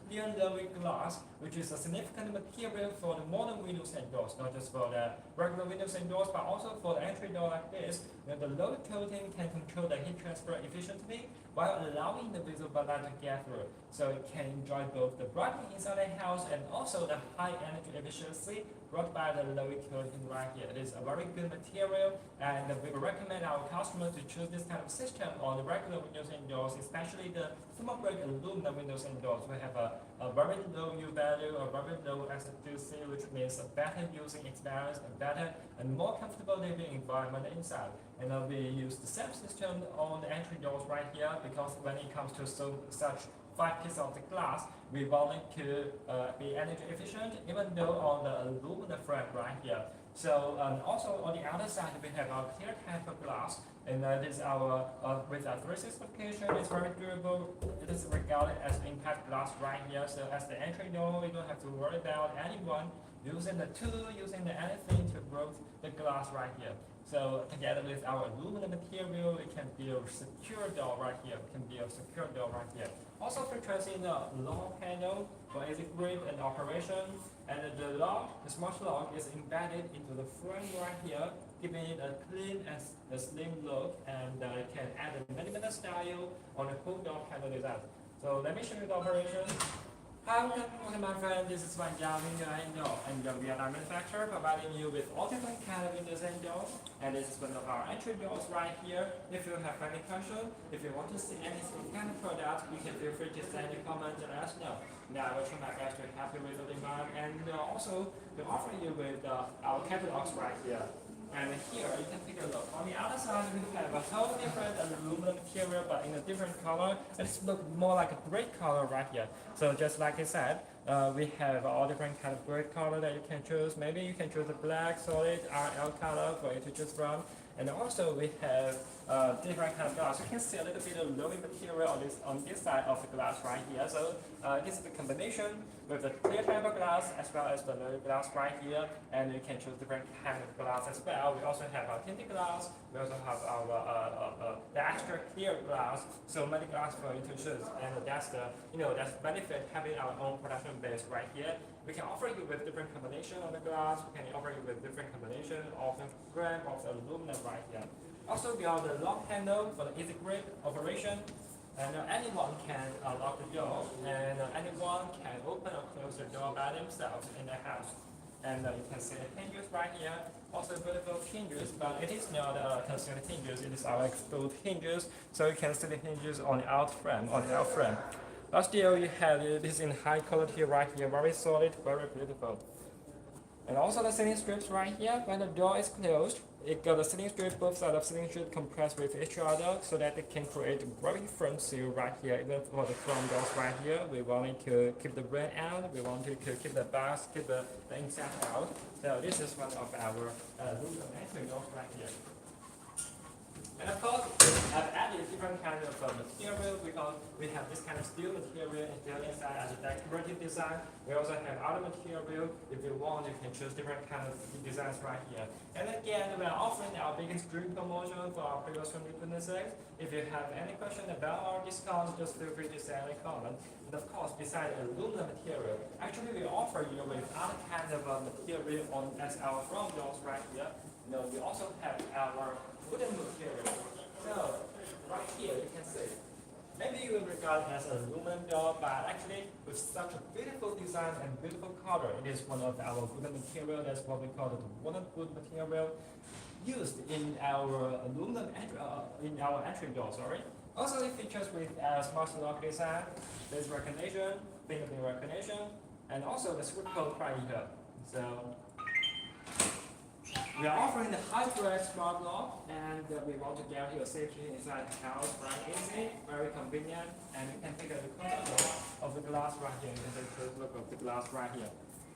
clear low-wick glass, which is a significant material for the modern windows and doors, not just for the regular windows and doors, but also for the entry door like this. You know, the low-wick coating can control the heat transfer efficiently while allowing the visible light to get through. So it can enjoy both the brightness inside the house and also the high energy efficiency brought by the low-wick coating right here. It is a very good material, and we recommend our customers to choose this kind of system on the regular windows and doors, especially the thermal break aluminum windows and doors. We have a very low U value, a very low SWC, which means a better using experience, a better and more comfortable living environment inside. And we use the same system on the entry doors right here, because when it comes to such 5 pieces of the glass, we want it to be energy efficient, even though on the aluminum frame right here. So also on the other side, we have our clear tempered glass, and this is our with our 3 certification. It's very durable. It is regarded as impact glass right here. So as the entry door, you don't have to worry about anyone using the tool, using anything to break the glass right here. So together with our aluminum material, it can be a secure door right here. It can be a secure door right here. Also features in the lock panel for easy grip and operation. And the lock, the smart lock, is embedded into the frame right here, giving it a clean and a slim look, and it can add a minimalist style on the whole door panel design. So let me show you the operation. Hi, welcome my friend. This is Wanjia window and door, and we are a manufacturer providing you with all different kind of windows and doors. And this is one of our entry doors right here. If you have any question, if you want to see any kind of product, you can feel free to send a comment and let us know. Now I will try my best to help you with the demand, and also we offer you with our catalogs right here. And here you can take a look. On the other side, we have a whole different aluminum material, but in a different color. It's look more like a gray color right here. So just like I said, we have all different kind of gray color that you can choose. Maybe you can choose a black, solid, RL color for you to choose from. And also we have different kind of glass. You can see a little bit of loading material on this side of the glass right here. So this is the combination with the clear type of glass as well as the loaded glass right here. And you can choose different kind of glass as well. We also have our tinted glass. We also have our the extra clear glass. So many glass for you to choose. And that's the that's the benefit having our own production base right here. We can offer you with different combination of the glass. We can offer you with different combination of the frame of the aluminum right here. Also, we have the lock handle for the easy grip operation, and anyone can lock the door, and anyone can open or close the door by themselves in the house. And you can see the hinges right here. Also beautiful hinges, but it is not concealed hinges. It is our exposed hinges, so you can see the hinges on the out frame, But still, you have this in high quality right here, very solid, very beautiful. And also the ceiling strips right here, when the door is closed, it got the ceiling strip, both sides of ceiling strip compressed with each other so that it can create a very firm seal right here. Even for the front doors right here, we wanted to keep the rain out, we wanted to keep the bars, keep the insect out. So this is one of our aluminum entry doors right here. And of course, I've added different kind of material because we have this kind of steel material inside as a decorative design. We also have other material. If you want, you can choose different kind of designs right here. And again, we are offering our biggest dream promotion for our previous 2026. If you have any question about our discounts, just feel free to send a comment. And of course, besides aluminum material, actually we offer you with other kinds of material as our front doors right here. We also have our wooden material. So right here you can see. Maybe you will regard it as an aluminum door, but actually with such a beautiful design and beautiful color, it is one of our wooden material. That's what we call the wooden wood material used in our aluminum in our entry door. Also, it features with smart lock design, face recognition, fingerprint recognition, and also the switch code right here. So we are offering the high-thread smart lock, and we want to guarantee your safety inside the house, very easy, very convenient, and you can take a look of the glass right here. You can take a look of the glass right here.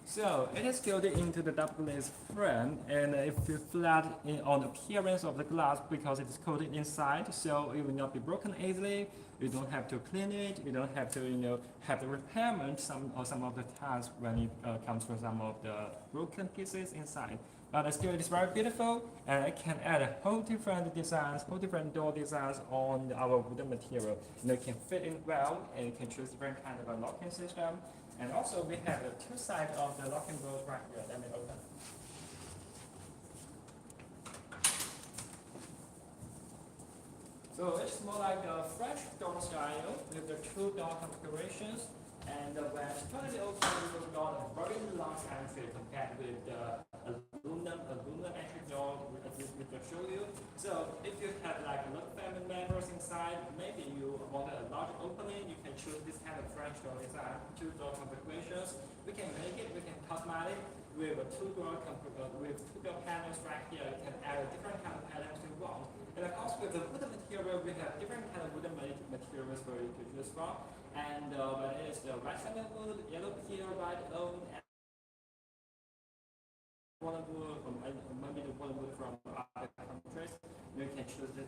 So it is built into the double glazed frame, and it will flat on the appearance of the glass because it is coated inside, so it will not be broken easily. You don't have to clean it. You don't have to have the repairment some of the times when it comes to some of the broken pieces inside. But still, it is very beautiful, and I can add a whole different designs, whole different door designs on our wooden material. It can fit in well, and you can choose different kind of a locking system. And also, we have the two sides of the locking doors right here. Let me open. So it's more like a French door style with the two door configurations. And when it's totally open, it will got a very long entry compared with the aluminum entry door we just showed you. So if you have like a lot of family members inside, maybe you want a large opening, you can choose this kind of French door design, two door configurations. We can make it, we can customize it with a two door panels right here. You can add a different kind of patterns you want. And of course, with the wooden material, we have different kind of wooden materials for you to choose from. And it is the red sandalwood, yellow peel, white oak, and wood, maybe the wood from other countries. You can choose the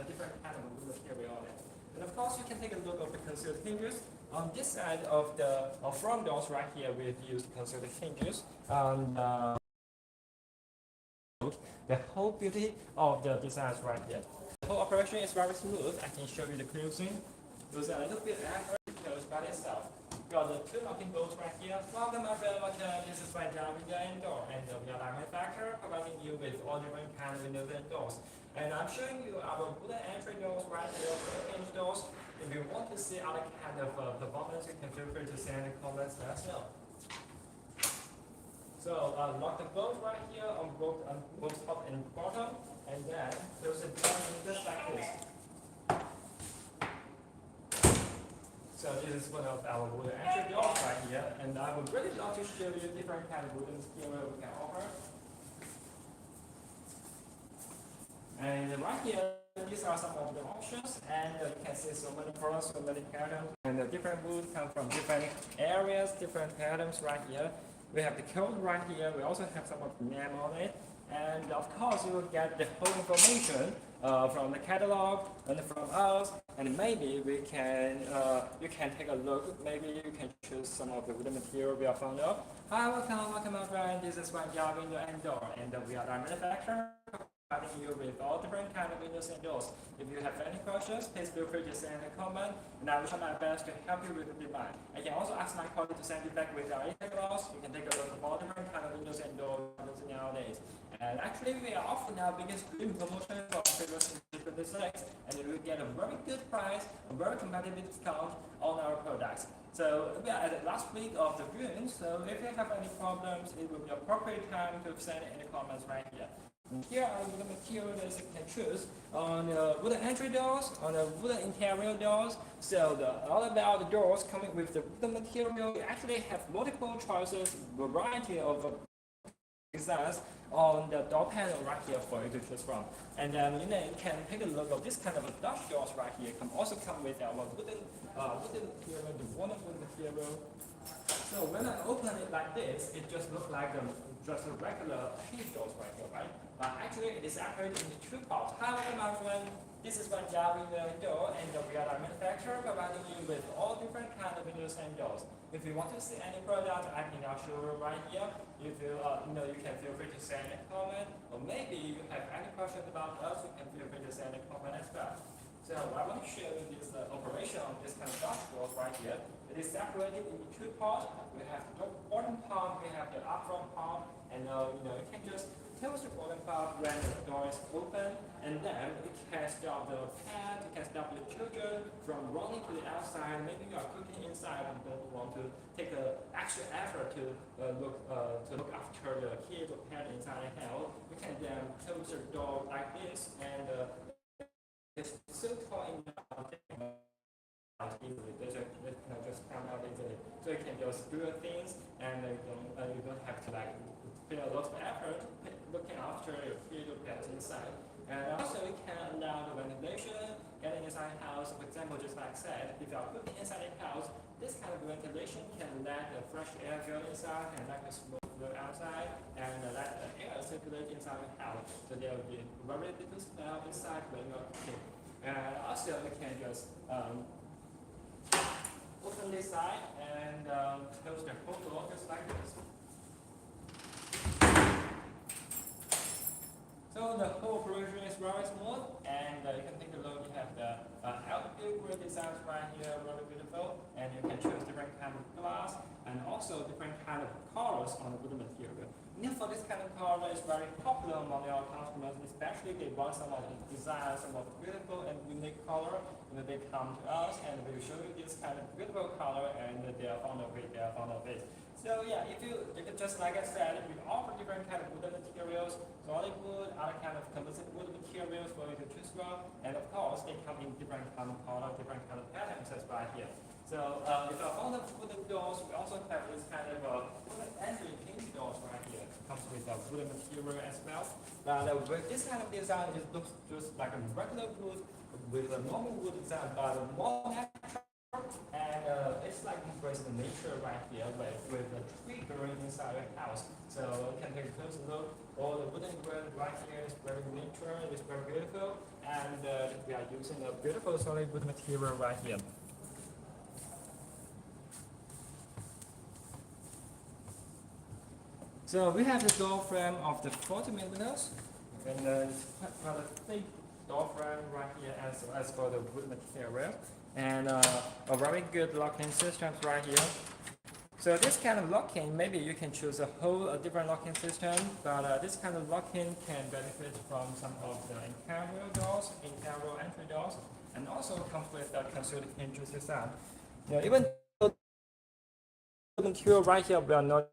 different kind of wood material on it. And of course, you can take a look of the concealed hinges. On this side of the front doors right here, we've used concealed hinges. The whole beauty of the designs right here. The whole operation is very smooth. I can show you the closing. It was a little bit effort to close by itself. got the two locking bolts right here. Welcome everyone, this is Wanjia Window and Door, and we are the manufacturer providing you with all different kind of windows and doors. And I'm showing you our wooden entry doors right here, 4-inch doors. If you want to see other kind of performance, you can feel free to send a comments, let us know. So lock the bolt right here on both top and bottom, and then there's a button just like this. So this is one of our wooden entry doors right here, and I would really love to show you different kind of wooden material we can offer. And right here, these are some of the options, and you can see so many colors, so many patterns, and the different woods come from different areas, different patterns right here. We have the code right here. We also have some of the name on it, and of course you will get the whole information from the catalog and from us. And maybe we can you can take a look. Maybe you can choose some of the wooden material we are fond of. Hi, welcome my friend. This is Wanjia Window and Door, and we are the manufacturer providing you with all different kind of windows and doors. If you have any questions, please feel free to send a comment, and I will try my best to help you with the design. I can also ask my colleague to send you back with our catalogs. You can take a look at all different kind of windows and doors nowadays. And actually, we are offering our biggest green promotion for Christmas 2026, and you will get a very good price, a very competitive discount on our products. So we are at the last week of the June, so if you have any problems, it will be appropriate time to send it in the comments right here. And here are the materials you can choose on wooden entry doors, on the wooden interior doors. So all about the doors coming with the wooden material, you actually have multiple choices, variety of designs on the door panel right here for you to choose from. And you can take a look at this kind of a Dutch doors right here. Can also come with our wooden material, the wonderful material. So when I open it like this, it just looks like just a regular cage doors right here, right? But actually, it is separated into two parts. Hi, my friend. This is Wanjia Window and Door, and we are the manufacturer providing you with all different kind of windows and doors. If you want to see any product, I can show you right here. If you you can feel free to send a comment, or maybe you have any questions about us, you can feel free to send a comment as well. So I want to show you this operation of this kind of Dutch doors right here. It is separated into two parts. We have the bottom part, we have the upfront part, and you can just close the bottom part when the door is open, and then it can stop the pet, it can stop your children from running to the outside. Maybe you are cooking inside and don't want to take an extra effort to look after the kids or pet inside the house. You can then close the door like this, and it's so tall enough easily. They just come out easily. So you can just do things, and you don't have to put a lot of effort looking after your kid or pets inside. And also you can allow the ventilation getting inside the house. For example, just like I said, if you are cooking inside the house, this kind of ventilation can let the fresh air go inside and let the smoke flow outside, and let the air circulate inside the house. So there will be very little smell inside when you are cooking. And also you can just open this side and close the whole door just like this. So the whole operation is very smooth, and you can take a look. You have the LW grid designs right here, very beautiful, and you can choose different kind of glass and also different kind of colors on the wooden material. For this kind of color is very popular among our customers, especially they want some of the designs, some of the beautiful and unique color. They come to us and we will show you this kind of beautiful color, and they are fond of it. They are fond of it. So yeah, if you just like I said, we offer different kind of wooden materials, solid wood, other kind of composite wood materials for you to choose from, and of course they come in different kind of color, different kind of patterns as right here. So if you're fond of wooden doors, we also have this kind of wooden entry hinge doors right here. It comes with a wooden material as well. But with this kind of design, it looks just like a regular wood with a normal wood design, but more natural. And it's like embrace the nature right here with the tree growing inside the house. So you can take a closer look. All the wooden grid right here is very nature, it's very beautiful, and we are using a beautiful solid wood material right here. So we have the door frame of the 40 millimeters, and it's quite a thick door frame right here as for the wood material. and a very good locking system right here. So this kind of locking, maybe you can choose a different locking system, but this kind of locking can benefit from some of the interior doors, interior entry doors, and also comes with a concealed hinge system. Even though the material right here will not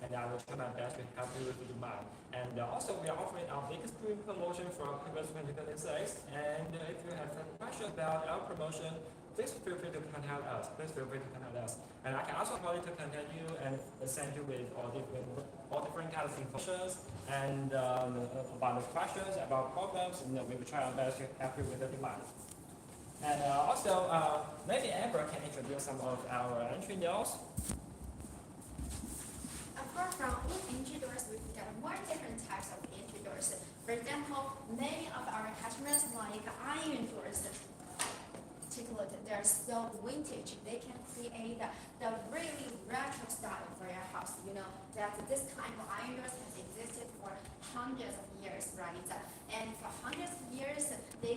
and I will try my best to help you with the demand. And also, we are offering our biggest spring promotion for Christmas 2026. And if you have some questions about our promotion, please feel free to contact us. Please feel free to contact us. And I can also call you to contact you and send you with all different kinds of information and about the questions, about problems, and we will try our best to help you with the demand. And also, maybe Amber can introduce some of our entry doors. Apart from entry doors, we've got more different types of entry doors. For example, many of our customers like iron doors. Take a look, they're so vintage. They can create the really retro style for your house. You know that this kind of iron doors has existed for hundreds of years, right? And for hundreds of years, they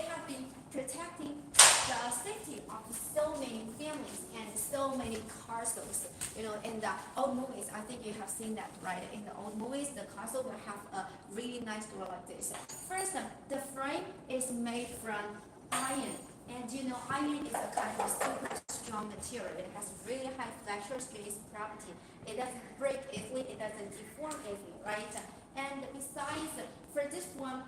have been protecting the safety of so many families and so many castles. You know, in the old movies, I think you have seen that, right? In the old movies, the castle will have a really nice door like this. First, the frame is made from iron. And you know, iron is a kind of super strong material. It has really high flexure strength property. It doesn't break easily, it doesn't deform easily, right? And besides, for this one,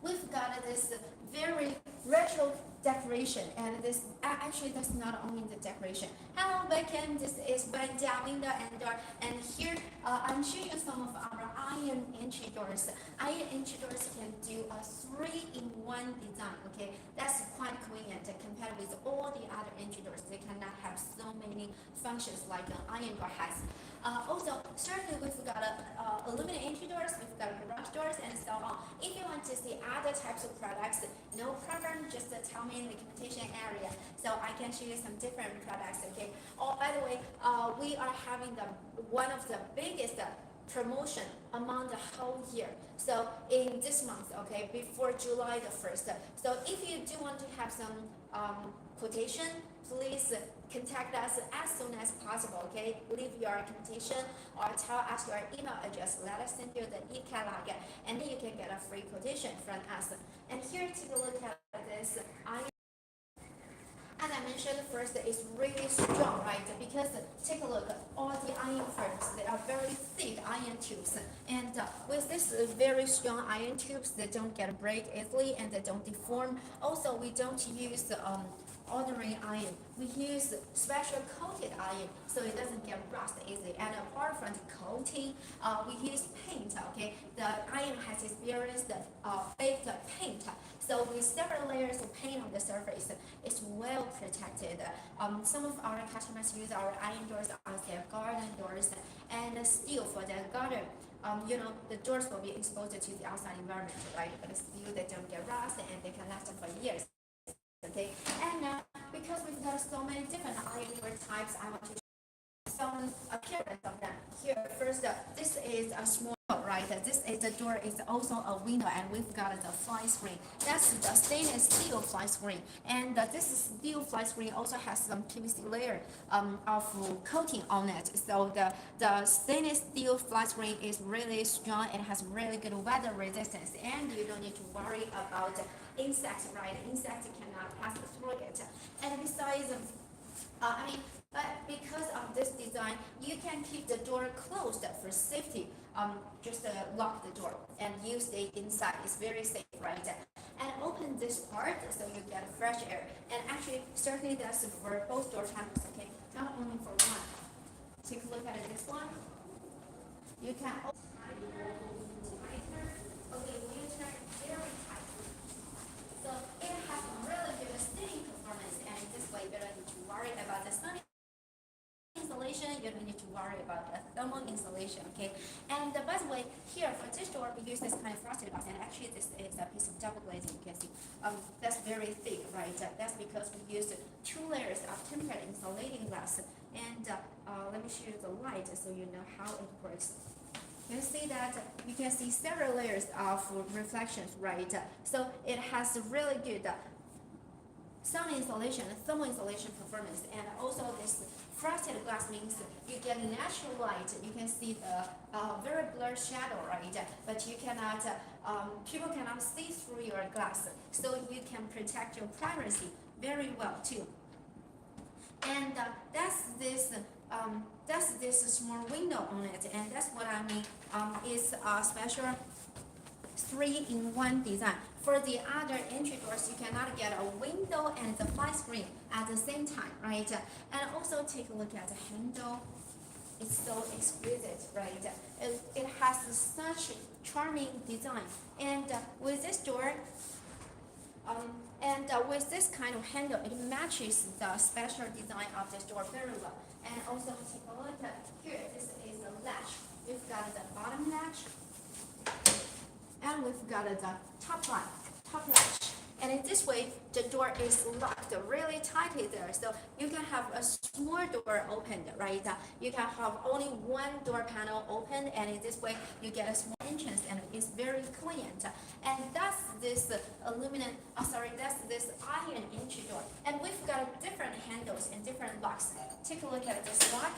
we've got this very retro decoration, and this actually that's not only the decoration. Hello, welcome. This is Wanjia window and door, and here I'm showing you some of our iron entry doors. Iron entry doors can do a 3-in-1 design. Okay, that's quite convenient compared with all the other entry doors. They cannot have so many functions like an iron door has. Also, certainly we've got aluminum entry doors, we've got garage doors, and so on. If you want to see other types of products, no problem, just tell me in the communication area, so I can show you some different products. Okay. Oh, by the way, we are having one of the biggest promotion among the whole year. So in this month, okay, before July the 1st. So if you do want to have some quotation, please contact us as soon as possible. Okay, leave your quotation or tell us your email address. Let us send you the e-catalog, and then you can get a free quotation from us. And here, take a look at this iron. As I mentioned first, it's really strong, right? Because take a look, all the iron frames, they are very thick iron tubes. And with this very strong iron tubes, they don't get break easily and they don't deform. Also, we don't use ordinary iron. We use special coated iron so it doesn't get rust easily. And apart from the coating, we use paint. Okay, the iron has experienced baked paint. So with several layers of paint on the surface, it's well protected. Some of our customers use our iron doors as their garden doors, and still for their garden, you know, the doors will be exposed to the outside environment, right? But still they don't get rust and they can last for years. Okay, and because we've got so many different iron door types, I want to show some appearance of them. Here, first, this is a small, right? This is the door is also a window, and we've got the fly screen. That's the stainless steel fly screen, and this steel fly screen also has some PVC layer of coating on it. So the stainless steel fly screen is really strong and has really good weather resistance, and you don't need to worry about insects, right? Insects cannot pass through it. And besides, but because of this design, you can keep the door closed for safety. Just lock the door and you stay inside. It's very safe, right? And open this part so you get fresh air. And actually, certainly that's for both door types, okay? Not only for one. Take a look at this one. You can open tighter. Okay, you turn very tight. So it has really good steering performance, and this way you don't need to worry about the sun installation. You don't need to worry story about the thermal insulation, okay? And by the way, here for this door, we use this kind of frosted glass, and actually this is a piece of double glazing. You can see that's very thick, right? That's because we used 2 layers of tempered insulating glass. And let me show you the light so you know how it works. You see that you can see several layers of reflections, right? So it has really good sun insulation, thermal insulation performance, and also this frosted glass means you get natural light. You can see the very blurred shadow, right? But you cannot, people cannot see through your glass, so you can protect your privacy very well too. And that's this small window on it, and that's what I mean. It's a special 3-in-1 design. For the other entry doors, you cannot get a window and the flat screen at the same time, right? And also take a look at the handle. It's so exquisite, right? It has such charming design. And with this door, with this kind of handle, it matches the special design of this door very well. And also take a look at here. This is a latch. We've got the bottom latch, and we've got the top latch. And in this way, the door is locked really tightly there. So you can have a small door opened, right? You can have only one door panel open, and in this way, you get a small entrance, and it's very clean. And that's this that's this iron entry door. And we've got different handles and different locks. Take a look at this lock.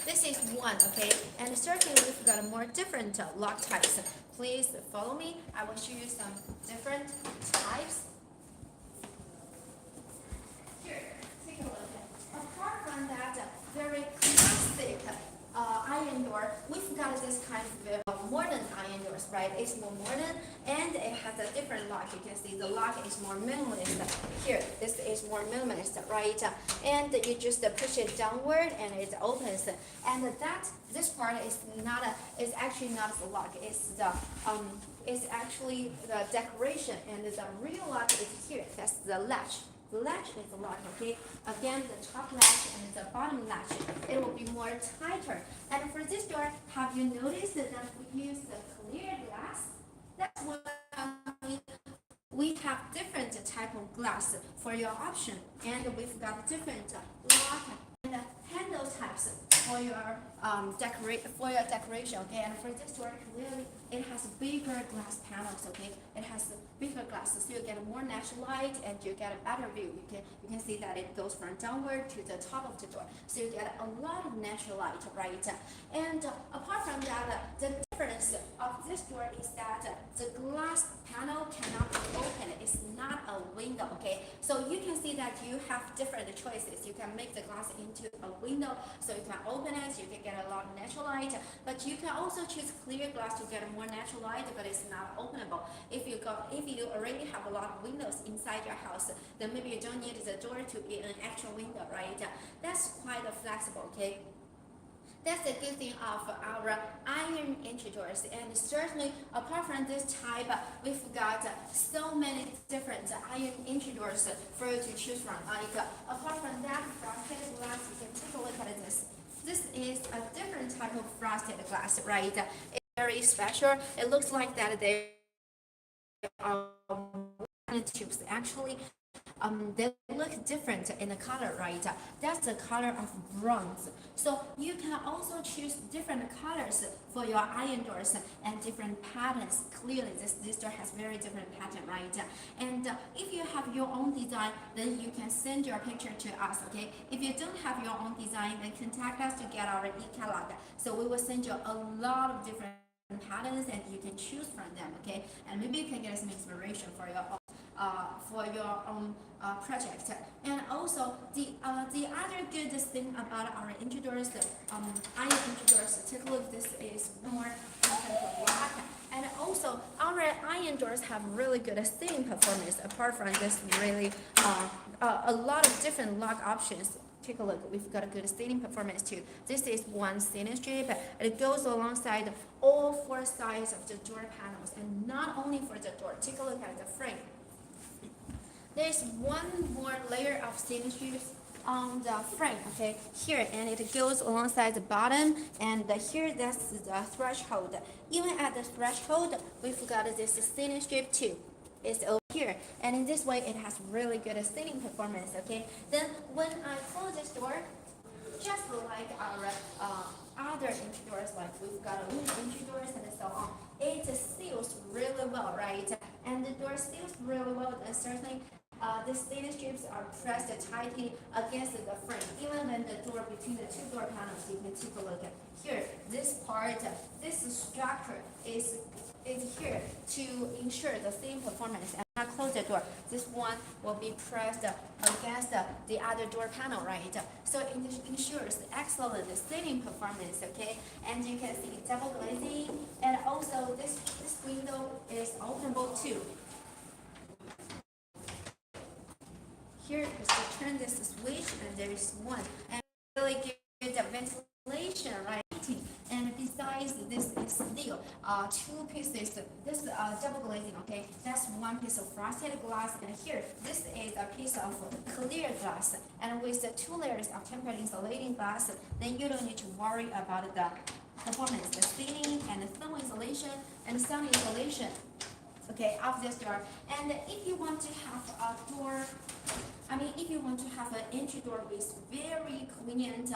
This is one, okay? And certainly we've got more different lock types. Please follow me. I will show you some different types. Here, take a look. Apart from that very classic iron door, we've got this kind of modern iron doors, right? It's more modern, and it has a different lock. You can see the lock is more minimalist. Here, this is more minimalist, right? And you just push it downward, and it opens. And this part is actually not the lock. It's actually the decoration, and the real lock is here. That's the latch. The latch is the lock, okay? Again, the top latch and the bottom latch, it will be more tighter. And for this door, have you noticed that we use the clear glass? That's what I mean. We have different type of glass for your option, and we've got different lock and handle types for your decoration, okay? And for this door, clearly it has bigger glass panels, okay? It has bigger glass, so you get more natural light, and you get a better view. You can see that it goes from downward to the top of the door, so you get a lot of natural light, right? And apart from that, the difference of this door is that the glass panel cannot be opened. It's not a window, okay? So you can see that you have different choices. You can make the glass into a window, so you can open it, you can get a lot of natural light, but you can also choose clear glass to get more natural light, but it's not openable. If you already have a lot of windows inside your house, then maybe you don't need the door to be an actual window, right? That's quite flexible, okay? That's the good thing of our iron entry doors. And certainly, apart from this type, we've got so many different iron entry doors for you to choose from. Like, apart from that frosted glass, you can take a look at this. This is a different type of frosted glass, right? It's very special. It looks like that they are tubes. Actually, they look different in the color, right? That's the color of bronze. So you can also choose different colors for your iron doors and different patterns. Clearly, this door has very different pattern, right? And if you have your own design, then you can send your picture to us, okay? If you don't have your own design, then contact us to get our e-catalog. So we will send you a lot of different patterns, and you can choose from them, okay? And maybe you can get some inspiration for your own project. And also the other good thing about our entry doors, iron entry doors, take a look. This is more black, and also our iron doors have really good sealing performance. Apart from this, really a lot of different lock options. Take a look, we've got a good sealing performance too. This is one sealing strip. It goes alongside all 4 sides of the door panels, and not only for the door. Take a look at the frame. There's one more layer of sealing strips on the frame, okay, here, and it goes alongside the bottom, and here that's the threshold. Even at the threshold, we've got this thinning strip too. It's over here, and in this way, it has really good sealing performance, okay. Then when I close this door, just like our other entry doors, like we've got wood entry doors and so on, it seals really well, right? And the door seals really well, and certainly the stainless strips are pressed tightly against the frame. Even when the door between the two door panels, you can take a look at here. This part, this structure is here to ensure the same performance. And I close the door, this one will be pressed against the other door panel, right? So it ensures excellent sealing performance, okay? And you can see double glazing, and also this window is openable too. Here is to turn this switch, and there is one, and really good ventilation, right? And besides, this is steel, two pieces. This double glazing, okay? That's one piece of frosted glass, and here this is a piece of clear glass. And with the 2 layers of tempered insulating glass, then you don't need to worry about the performance, the sealing and the thermal insulation and sound insulation, okay, of this door. And if you want to have a door, if you want to have an entry door with very convenient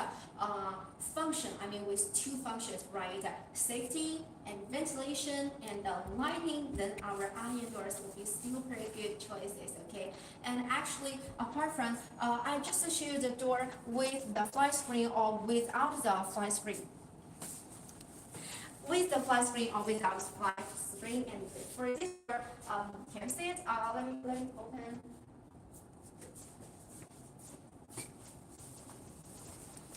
function, with 2 functions, right? Safety and ventilation and lighting, then our iron doors will be super good choices, okay? And actually, apart from, I just showed you the door with the fly screen or without the fly screen. With the fly screen or without fly screen, and for this door, can you see it? Let me open.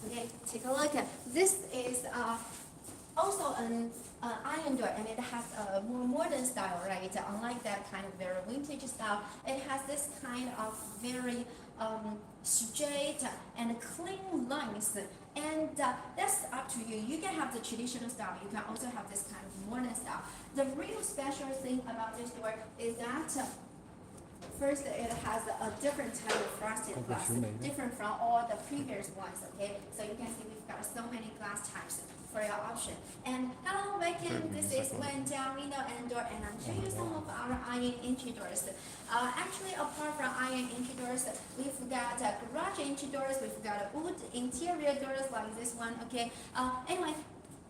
Okay, take a look. This is also an iron door, and it has a more modern style, right? Unlike that kind of very vintage style, it has this kind of very straight and clean lines, and that's up to you. You can have the traditional style. You can also have this kind of modern style. The real special thing about this door is that first, it has a different type of frosted glass, different from all the previous ones, okay? So you can see we've got so many glass types for your option. And hello, welcome. This is Wanjia window and door, and I'm showing you some of our iron entry doors. Actually, apart from iron entry doors, we've got garage entry doors, we've got wood interior doors like this one, okay? Anyway,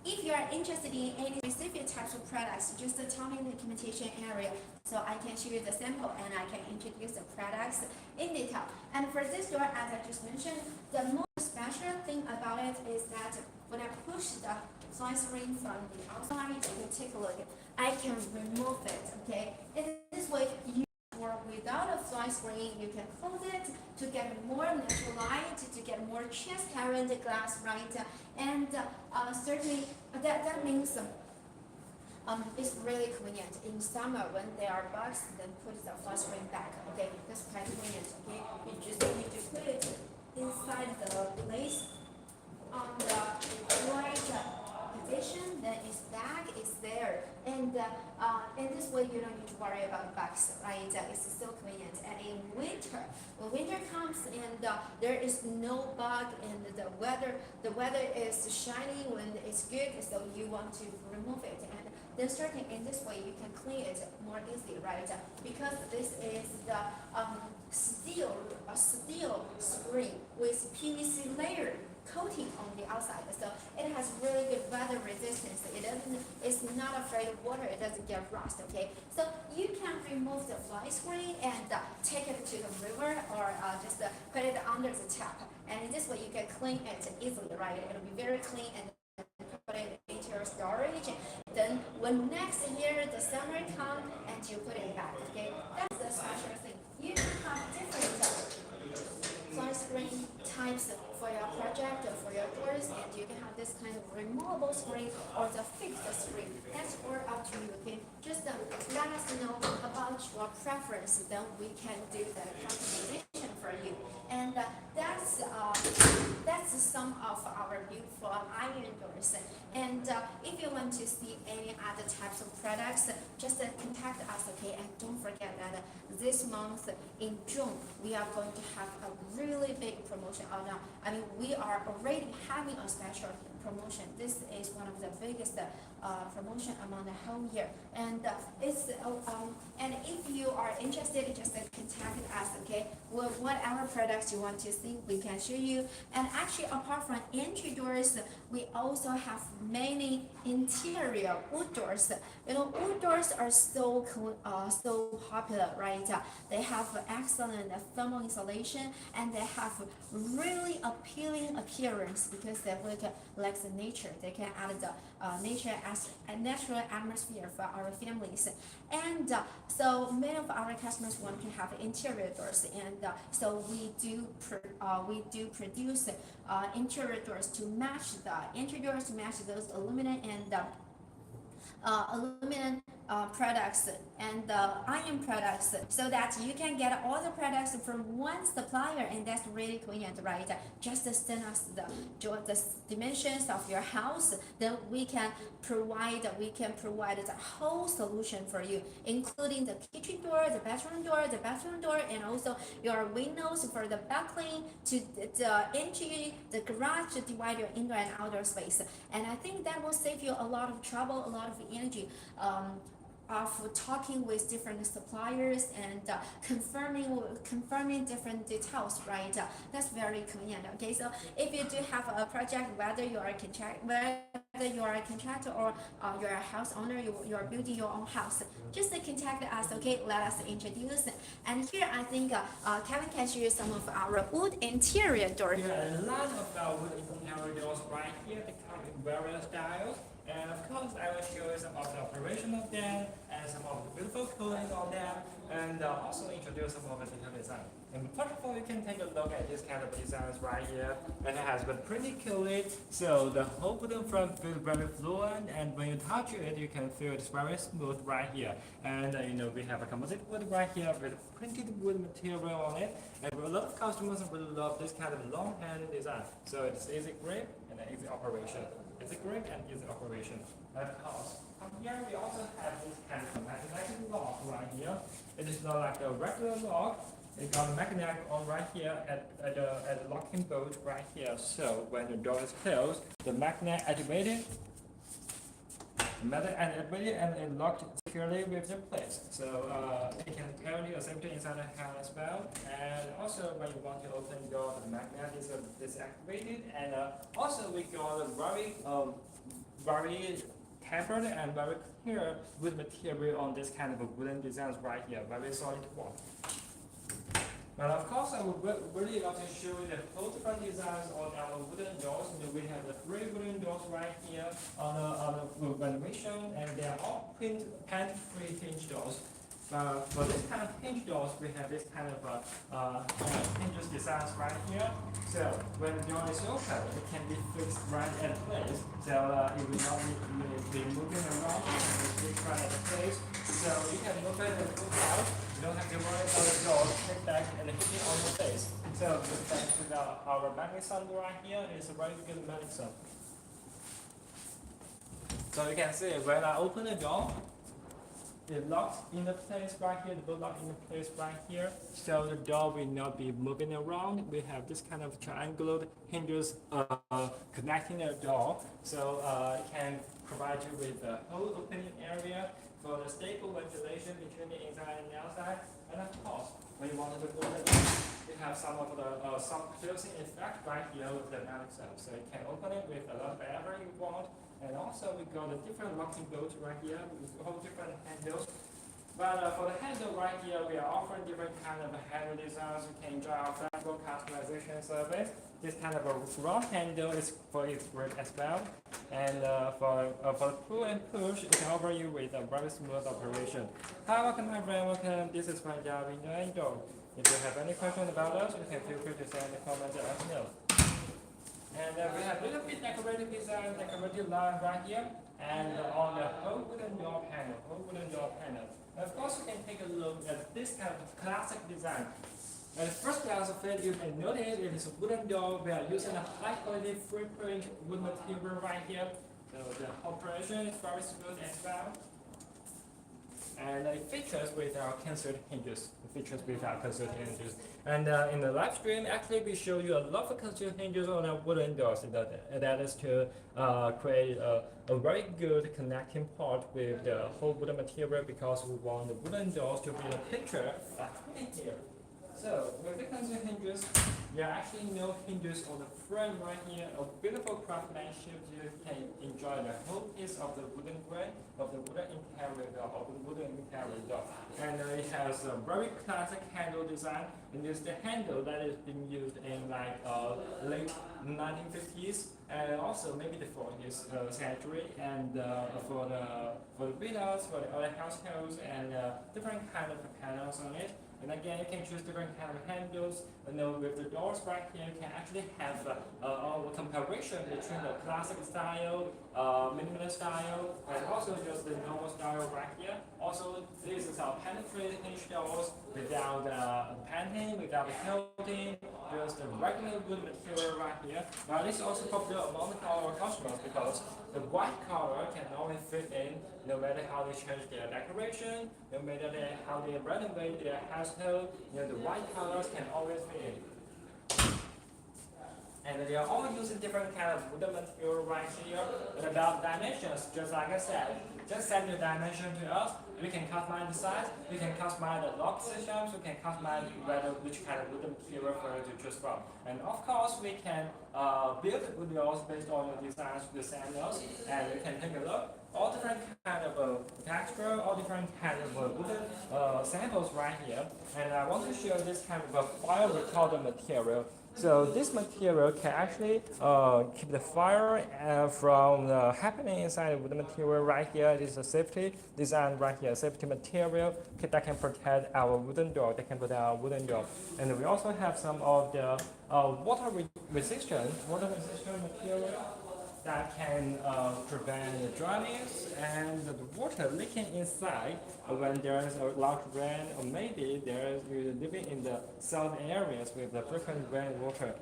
if you are interested in any specific types of products, just tell me in the documentation area so I can show you the sample and I can introduce the products in detail. And for this door, as I just mentioned, the most special thing about it is that when I push the fly screen from the outside, you can take a look, I can remove it, okay? In this way, or without a fly screen, you can close it to get more natural light, to get more transparent glass, right? And certainly that means it's really convenient. In summer, when there are bugs, then put the fly screen back. Okay, that's quite convenient. Okay, you just need to put it inside the place on the right position. Then it's back. It's there, and in this way you don't need to worry about bugs, right? It's so convenient. And in winter, when winter comes and there is no bug and the weather is shiny when it's good, so you want to remove it. And then starting in this way, you can clean it more easily, right? Because this is the steel screen with PVC layer coating on the outside, so it has really good weather resistance. It's not afraid of water. It doesn't get rust. Okay, so you can remove the fly screen and take it to the river or just put it under the tap, and in this way you can clean it easily, right? It'll be very clean and put it into your storage. Then when next year the summer comes and you put it back. Okay, that's the special thing. You can have different fly screen types for your project or for your doors, and you can have this kind of removable screen or the fixed screen. That's all up to you. Okay, just let us know about your preference, then we can do the customization. for you. And that's some of our beautiful iron doors. And if you want to see any other types of products, just contact us, okay? And don't forget that this month in June we are going to have a really big promotion. Oh no, I mean we are already having a special promotion. This is one of the biggest promotion among the whole year, and and if you are interested, just contact us, okay? Whatever products you want to see, we can show you. And actually, apart from entry doors, we also have many interior wood doors. You know, wood doors are so popular, right? They have excellent thermal insulation, and they have really appealing appearance because they look like the nature. They can add the nature as a natural atmosphere for our families. And so many of our customers want to have interior doors, and so we do produce interior doors to match those aluminum and aluminum products and iron products, so that you can get all the products from one supplier, and that's really convenient, right? Just send us the dimensions of your house, then we can provide the whole solution for you, including the kitchen door, the bathroom door, and also your windows for the balcony to the entry, the garage to divide your indoor and outdoor space. And I think that will save you a lot of trouble, a lot of energy. Of talking with different suppliers and confirming different details, right? That's very convenient. Okay, so if you do have a project, whether you are a contractor or you're a house owner, you're building your own house, just contact us. Okay, let us introduce. And here I think Kevin can show you some of our wood interior doors. Yeah, a lot of our wood interior doors right here. They come in various styles. And of course, I will show you some of the operation of them and some of the beautiful coating on them, and also introduce some of the detailed design. And first of all, you can take a look at this kind of designs right here, and it has been pretty coated. So the whole wooden front feels very fluent, and when you touch it, you can feel it's very smooth right here. And we have a composite wood right here with printed wood material on it, and a lot of customers really love this kind of long-handed design. So it's easy grip and easy operation. It's a grip and easy operation. And of course, from here we also have this kind of magnetic lock right here. It is not like a regular lock. It got a magnet on right here at the locking bolt right here. So when the door is closed, the magnet activated. And it locked securely with the place. So it can carry a safety inside the house as well. And also when you want to open the door, the magnet is disactivated. And also we got a very tempered and very clear wood material on this kind of wooden designs right here, very solid one. But of course, I would really love to show you the whole different designs on our wooden doors. We have the 3 wooden doors right here on the renovation, and they are all paint-free hinge doors. For this kind of hinge doors, we have this kind of hinges designs right here. So when the door is open, it can be fixed right at place. So it will not be moving around. It can be fixed right at the place. So you can open and move out. You don't have to worry about the door take back and hitting on your face. So thanks to our magnet sun right here, it's a very good magnet sun. So you can see when I open the door, it locks in the place right here, the bolt lock in the place right here, so the door will not be moving around. We have this kind of triangular hinges connecting the door, so it can provide you with a whole opening area for the stable ventilation between the inside and the outside. And of course, when you want to open it, you have some of the some closing effect right here with the magnet cell, so you can open it with whatever you want. And also we got a different locking bolts right here with all different handles. But for the handle right here, we are offering different kind of handle designs. You can enjoy our flexible customization service. This kind of a round handle is for its grip as well. And for the pull and push, it can offer you with a very smooth operation. Hi, welcome my friend, welcome. This is Wanjia window and door. If you have any questions about us, you can feel free to send a comment and let us know. And we have a little bit decorative design, decorative line right here, and on the whole wooden door panel. And of course, you can take a look at this kind of classic design. And the first glance of it, you may notice it is a wooden door. We are using a high quality free print wood material right here. So the operation is very smooth as well. And it features with our concealed hinges. It features with our concealed hinges. And in the live stream, actually we show you a lot of concealed hinges on our wooden doors. That is to create a very good connecting part with the whole wooden material, because we want the wooden doors to be a picture here. So with the concealed hinges, there are actually no hinges on the frame right here. A beautiful craftsmanship. You can enjoy the whole piece of the wooden grain, of the wooden interior door, of the wooden interior door. And it has a very classic handle design. And it's the handle that is being used in like late 1950s and also maybe the 40s century. And for the villas, for the other households, and different kind of panels on it. And again, you can choose different kind of handles. And then with the doors right here, you can actually have a comparison between the classic style, minimalist style, and also just the normal style right here. Also, this is our penetrating hinge doors without painting, without coating, just a regular wood material right here. Now, this is also popular among our customers because the white color can only fit in no matter how they change their decoration, no matter how they renovate their household. The white colors can always fit in. And they are all using different kind of wooden material right here. And about dimensions, just like I said, just set your dimension to us. We can customize the size, we can customize the lock systems, we can customize which kind of wooden material for you to choose from. And of course, we can build the wood doors based on your designs, the samples, and you can take a look. All different kind of texture, all different kind of wooden samples right here. And I want to show this kind of a fire retardant material. So this material can actually keep the fire from happening inside the material right here. It is a safety design right here, safety material that can protect our wooden door, that can protect our wooden door. And we also have some of the water resistant material that can prevent the dryness and the water leaking inside when there is a large rain, or maybe you're living in the south areas with the frequent rainwater.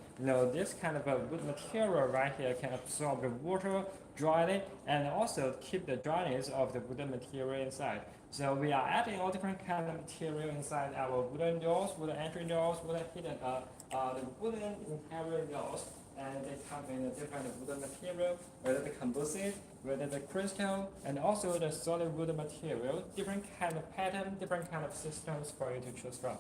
This kind of a wood material right here can absorb the water, dry it, and also keep the dryness of the wooden material inside. So we are adding all different kind of material inside our wooden doors, wooden entry doors, wooden hidden, the wooden interior doors. And they come in a different wooden material, whether the composite, whether the crystal, and also the solid wooden material, different kind of pattern, different kind of systems for you to choose from.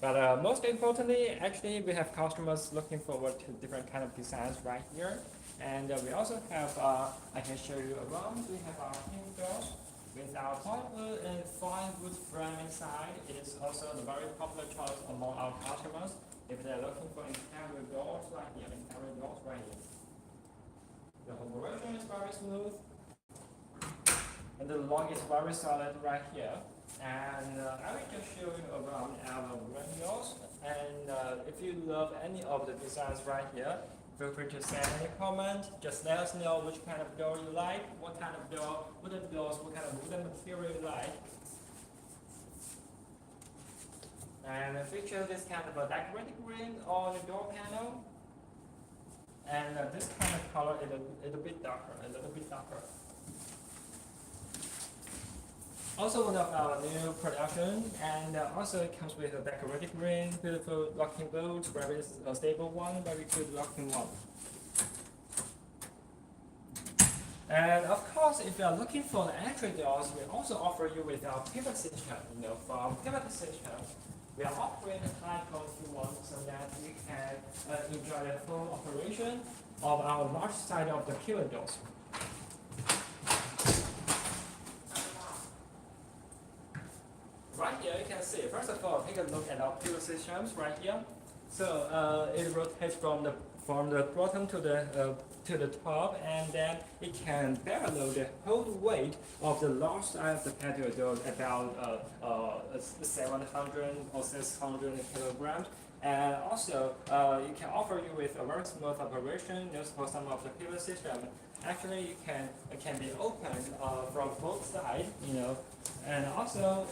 But most importantly, actually, we have customers looking forward to different kind of designs right here. And we also have, I can show you around, we have our hinge doors with our plywood and fine wood frame inside. It is also a very popular choice among our customers if they're looking for interior doors right here, The operation is very smooth, and the lock is very solid right here. And I will just show you around our windows. And if you love any of the designs right here, feel free to send any comment. Just let us know which kind of door you like, what kind of door, wooden doors, what kind of wooden material you like. And feature this kind of a decorative ring on the door panel. And this kind of color is a little bit darker, Also one of our new production, and also it comes with a decorative ring, beautiful locking bolt, very stable one, very good locking one. And of course, if you are looking for the entry doors, we also offer you with our pivot system. From pivot system, we are offering a high quality one so that you can enjoy the full operation of our large side of the pivot doors. Right here, you can see, first of all, take a look at our pivot systems right here. So it rotates from the bottom to the top, and then it can parallel the whole weight of the large side of the patio door, about 700 or 600 kilograms. And also, it can offer you with a very smooth operation. Just for some of the pivot system, actually it can be opened from both sides, And also,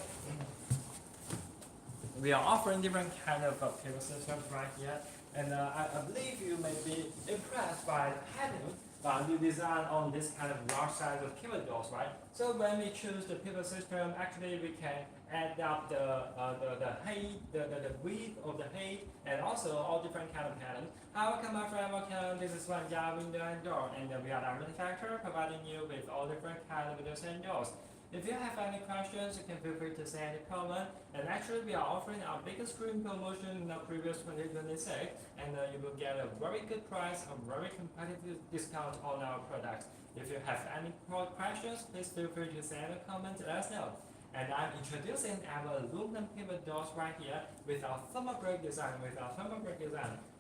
we are offering different kind of pivot systems right here. And I believe you may be impressed by having new design on this kind of large size of pivot doors, right? So when we choose the pivot system, actually we can add up the height, the width of the height, and also all different kind of patterns. Hi, welcome my friend, welcome. This is Wanjia window and door, and we are the manufacturer providing you with all different kind of windows and doors. If you have any questions, you can feel free to send a comment. And actually, we are offering our biggest screen promotion in the previous 2026, and you will get a very good price, a very competitive discount on our products. If you have any questions, please feel free to send a comment and let us know. And I'm introducing our aluminum pivot doors right here with our thermal break design.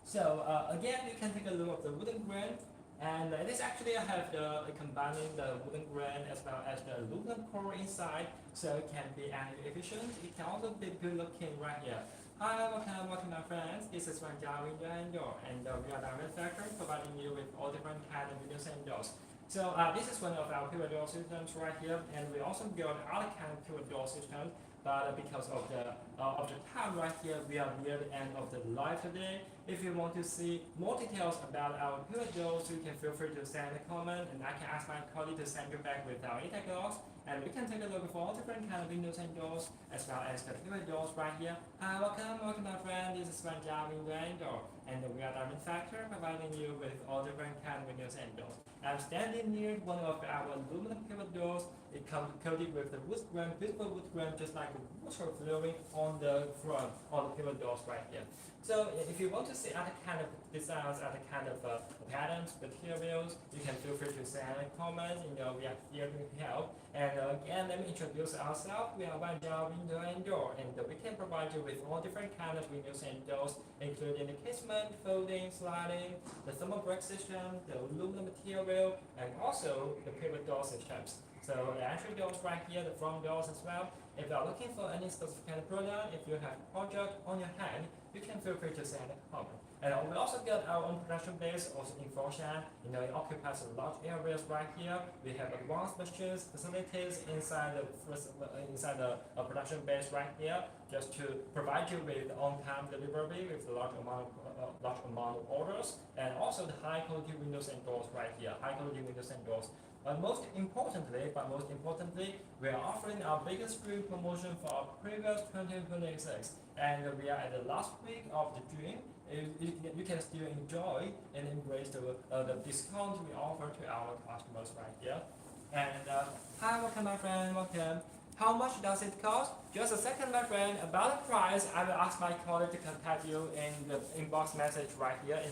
So again, you can take a look at the wooden grain. And this actually have combining the wooden grain as well as the aluminum core inside, so it can be energy efficient. It can also be good looking right here. Hi, welcome my friends. This is Wanjia window and door, and we are the manufacturer providing you with all different kind of windows and doors. So this is one of our pivot door systems right here, and we also got other kind of pivot door systems. But because of the time right here, we are near the end of the live today. If you want to see more details about our pivot doors, you can feel free to send a comment, and I can ask my colleague to send you back with our e-tag logs, and we can take a look for all different kind of windows and doors, as well as the pivot doors right here. Hi, welcome my friend. This is Wanjia window and door, and we are the manufacturer providing you with all different kind of windows and doors. I'm standing near one of our aluminum pivot doors. It comes coated with the wood grain, beautiful wood grain, just like the water flowing on the front of the pivot doors right here. So if you want to see other kind of designs, other kind of patterns, materials, you can feel free to send a comment. We are here to help. And again, let me introduce ourselves. We are Wanjia window and door, and we can provide you with all different kind of windows and doors, including the casement, folding, sliding, the thermal break system, the aluminum material, and also the pivot door systems. So the entry doors right here, the front doors as well. If you are looking for any specific kind of product, if you have a project on your hand, you can feel free to send a comment. And we also got our own production base also in Foshan. It occupies a large areas right here. We have advanced machines, facilities inside the production base right here, just to provide you with on-time delivery with a large amount of orders, and also the high quality windows and doors right here. High quality windows and doors. But most importantly, we are offering our biggest free promotion for our previous 2026, and we are at the last week of the June. You can still enjoy and embrace the discount we offer to our customers right here. And hi, welcome my friend, welcome. How much does it cost? Just a second, my friend. About the price, I will ask my colleague to contact you in the inbox message right here.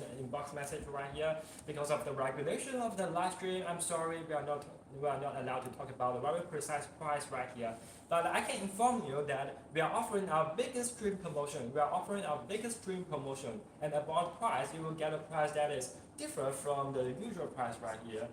Because of the regulation of the live stream, I'm sorry, we are not allowed to talk about a very precise price right here. But I can inform you that we are offering our biggest stream promotion. And about price, you will get a price that is different from the usual price right here.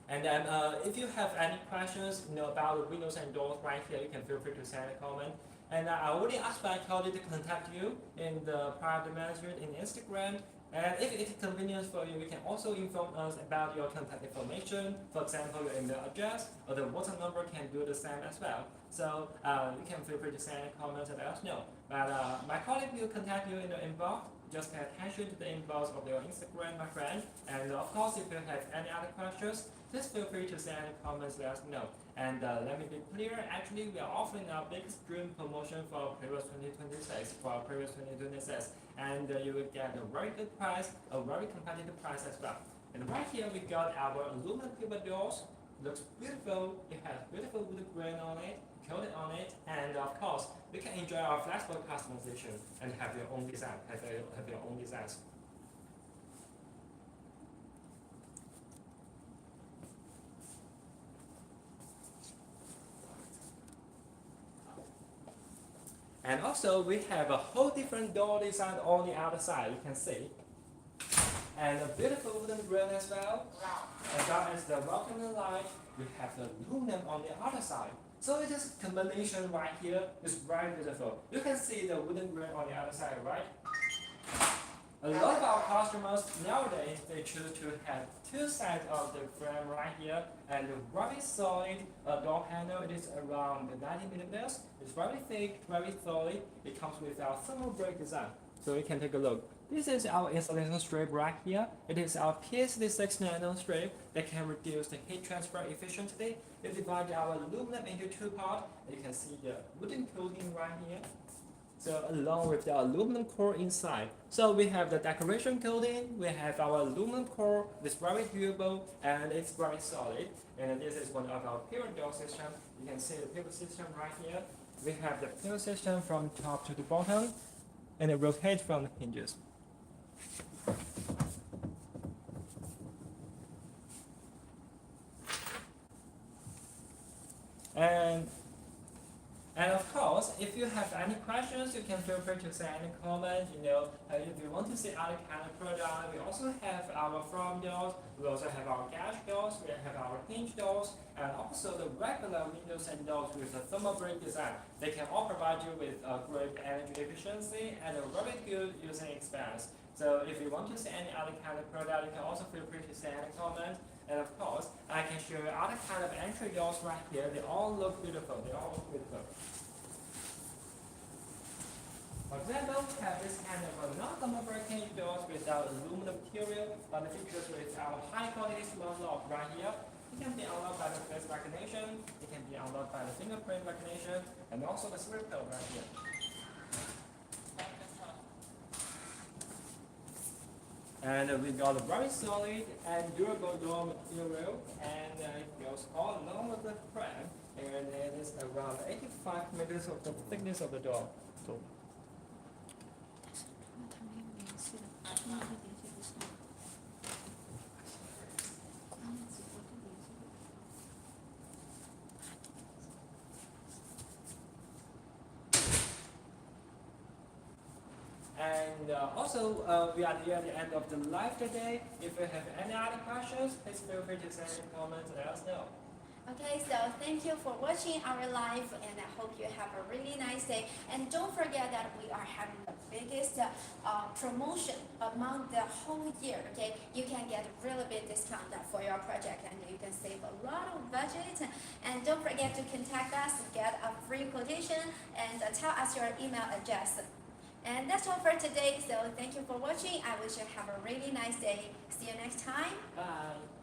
And then if you have any questions about the windows and doors right here, you can feel free to send a comment. And I already asked my colleague to contact you in the private management in Instagram. And if it's convenient for you, you can also inform us about your contact information. For example, your email address or the WhatsApp number can do the same as well. So you can feel free to send a comment and let us know. But my colleague will contact you in the inbox. Just pay attention to the inbox of your Instagram, my friend. And of course, if you have any other questions, please feel free to send comments, let us know. And let me be clear, actually we are offering our biggest dream promotion for our previous 2026. And you will get a very good price, a very competitive price as well. And right here we got our aluminum pivot doors. Looks beautiful, it has beautiful wood grain on it, coated on it, and of course, you can enjoy our flexible customization and have your own designs. And also, we have a whole different door design on the other side, you can see. And a beautiful wooden grill as well. As well as the welcoming light, we have the aluminum on the other side. So it is combination right here is very beautiful. You can see the wooden grill on the other side, right? A lot of our customers nowadays, they choose to have two sides of the frame right here, and the very solid door panel. It is around 90 millimeters. It's very thick, very solid. It comes with our thermal break design. So you can take a look. This is our installation strip right here. It is our P66 nano strip that can reduce the heat transfer efficiently. It divides our aluminum into two parts. You can see the wooden coating right here. So along with the aluminum core inside. So we have the decoration coating, we have our aluminum core, it's very durable and it's very solid. And this is one of our pivot door system. You can see the pivot system right here. We have the pivot system from top to the bottom and it rotates from the hinges. And of course, if you have any questions, you can feel free to send any comment. If you want to see other kind of product, we also have our front doors. We also have our garage doors. We have our hinge doors, and also the regular windows and doors with a thermal break design. They can all provide you with a great energy efficiency and a very good user experience. So if you want to see any other kind of product, you can also feel free to send any comment. And of course, I can show you other kind of entry doors right here. They all look beautiful. For example, we have this kind of a non-thermal breakage doors without aluminum material, but the features with our high quality smart lock right here. It can be unlocked by the face recognition, it can be unlocked by the fingerprint recognition, and also the slip code right here. And we got a very solid and durable door material, and it goes all along with the frame, and it is around 85 meters of the thickness of the door. So, and also, we are near the end of the live today. If you have any other questions, please feel free to send a comment and let us know. Okay, so thank you for watching our live, and I hope you have a really nice day. And don't forget that we are having the biggest promotion among the whole year. Okay, you can get a really big discount for your project, and you can save a lot of budget. And don't forget to contact us, get a free quotation, and tell us your email address. And that's all for today. So thank you for watching. I wish you have a really nice day. See you next time. Bye.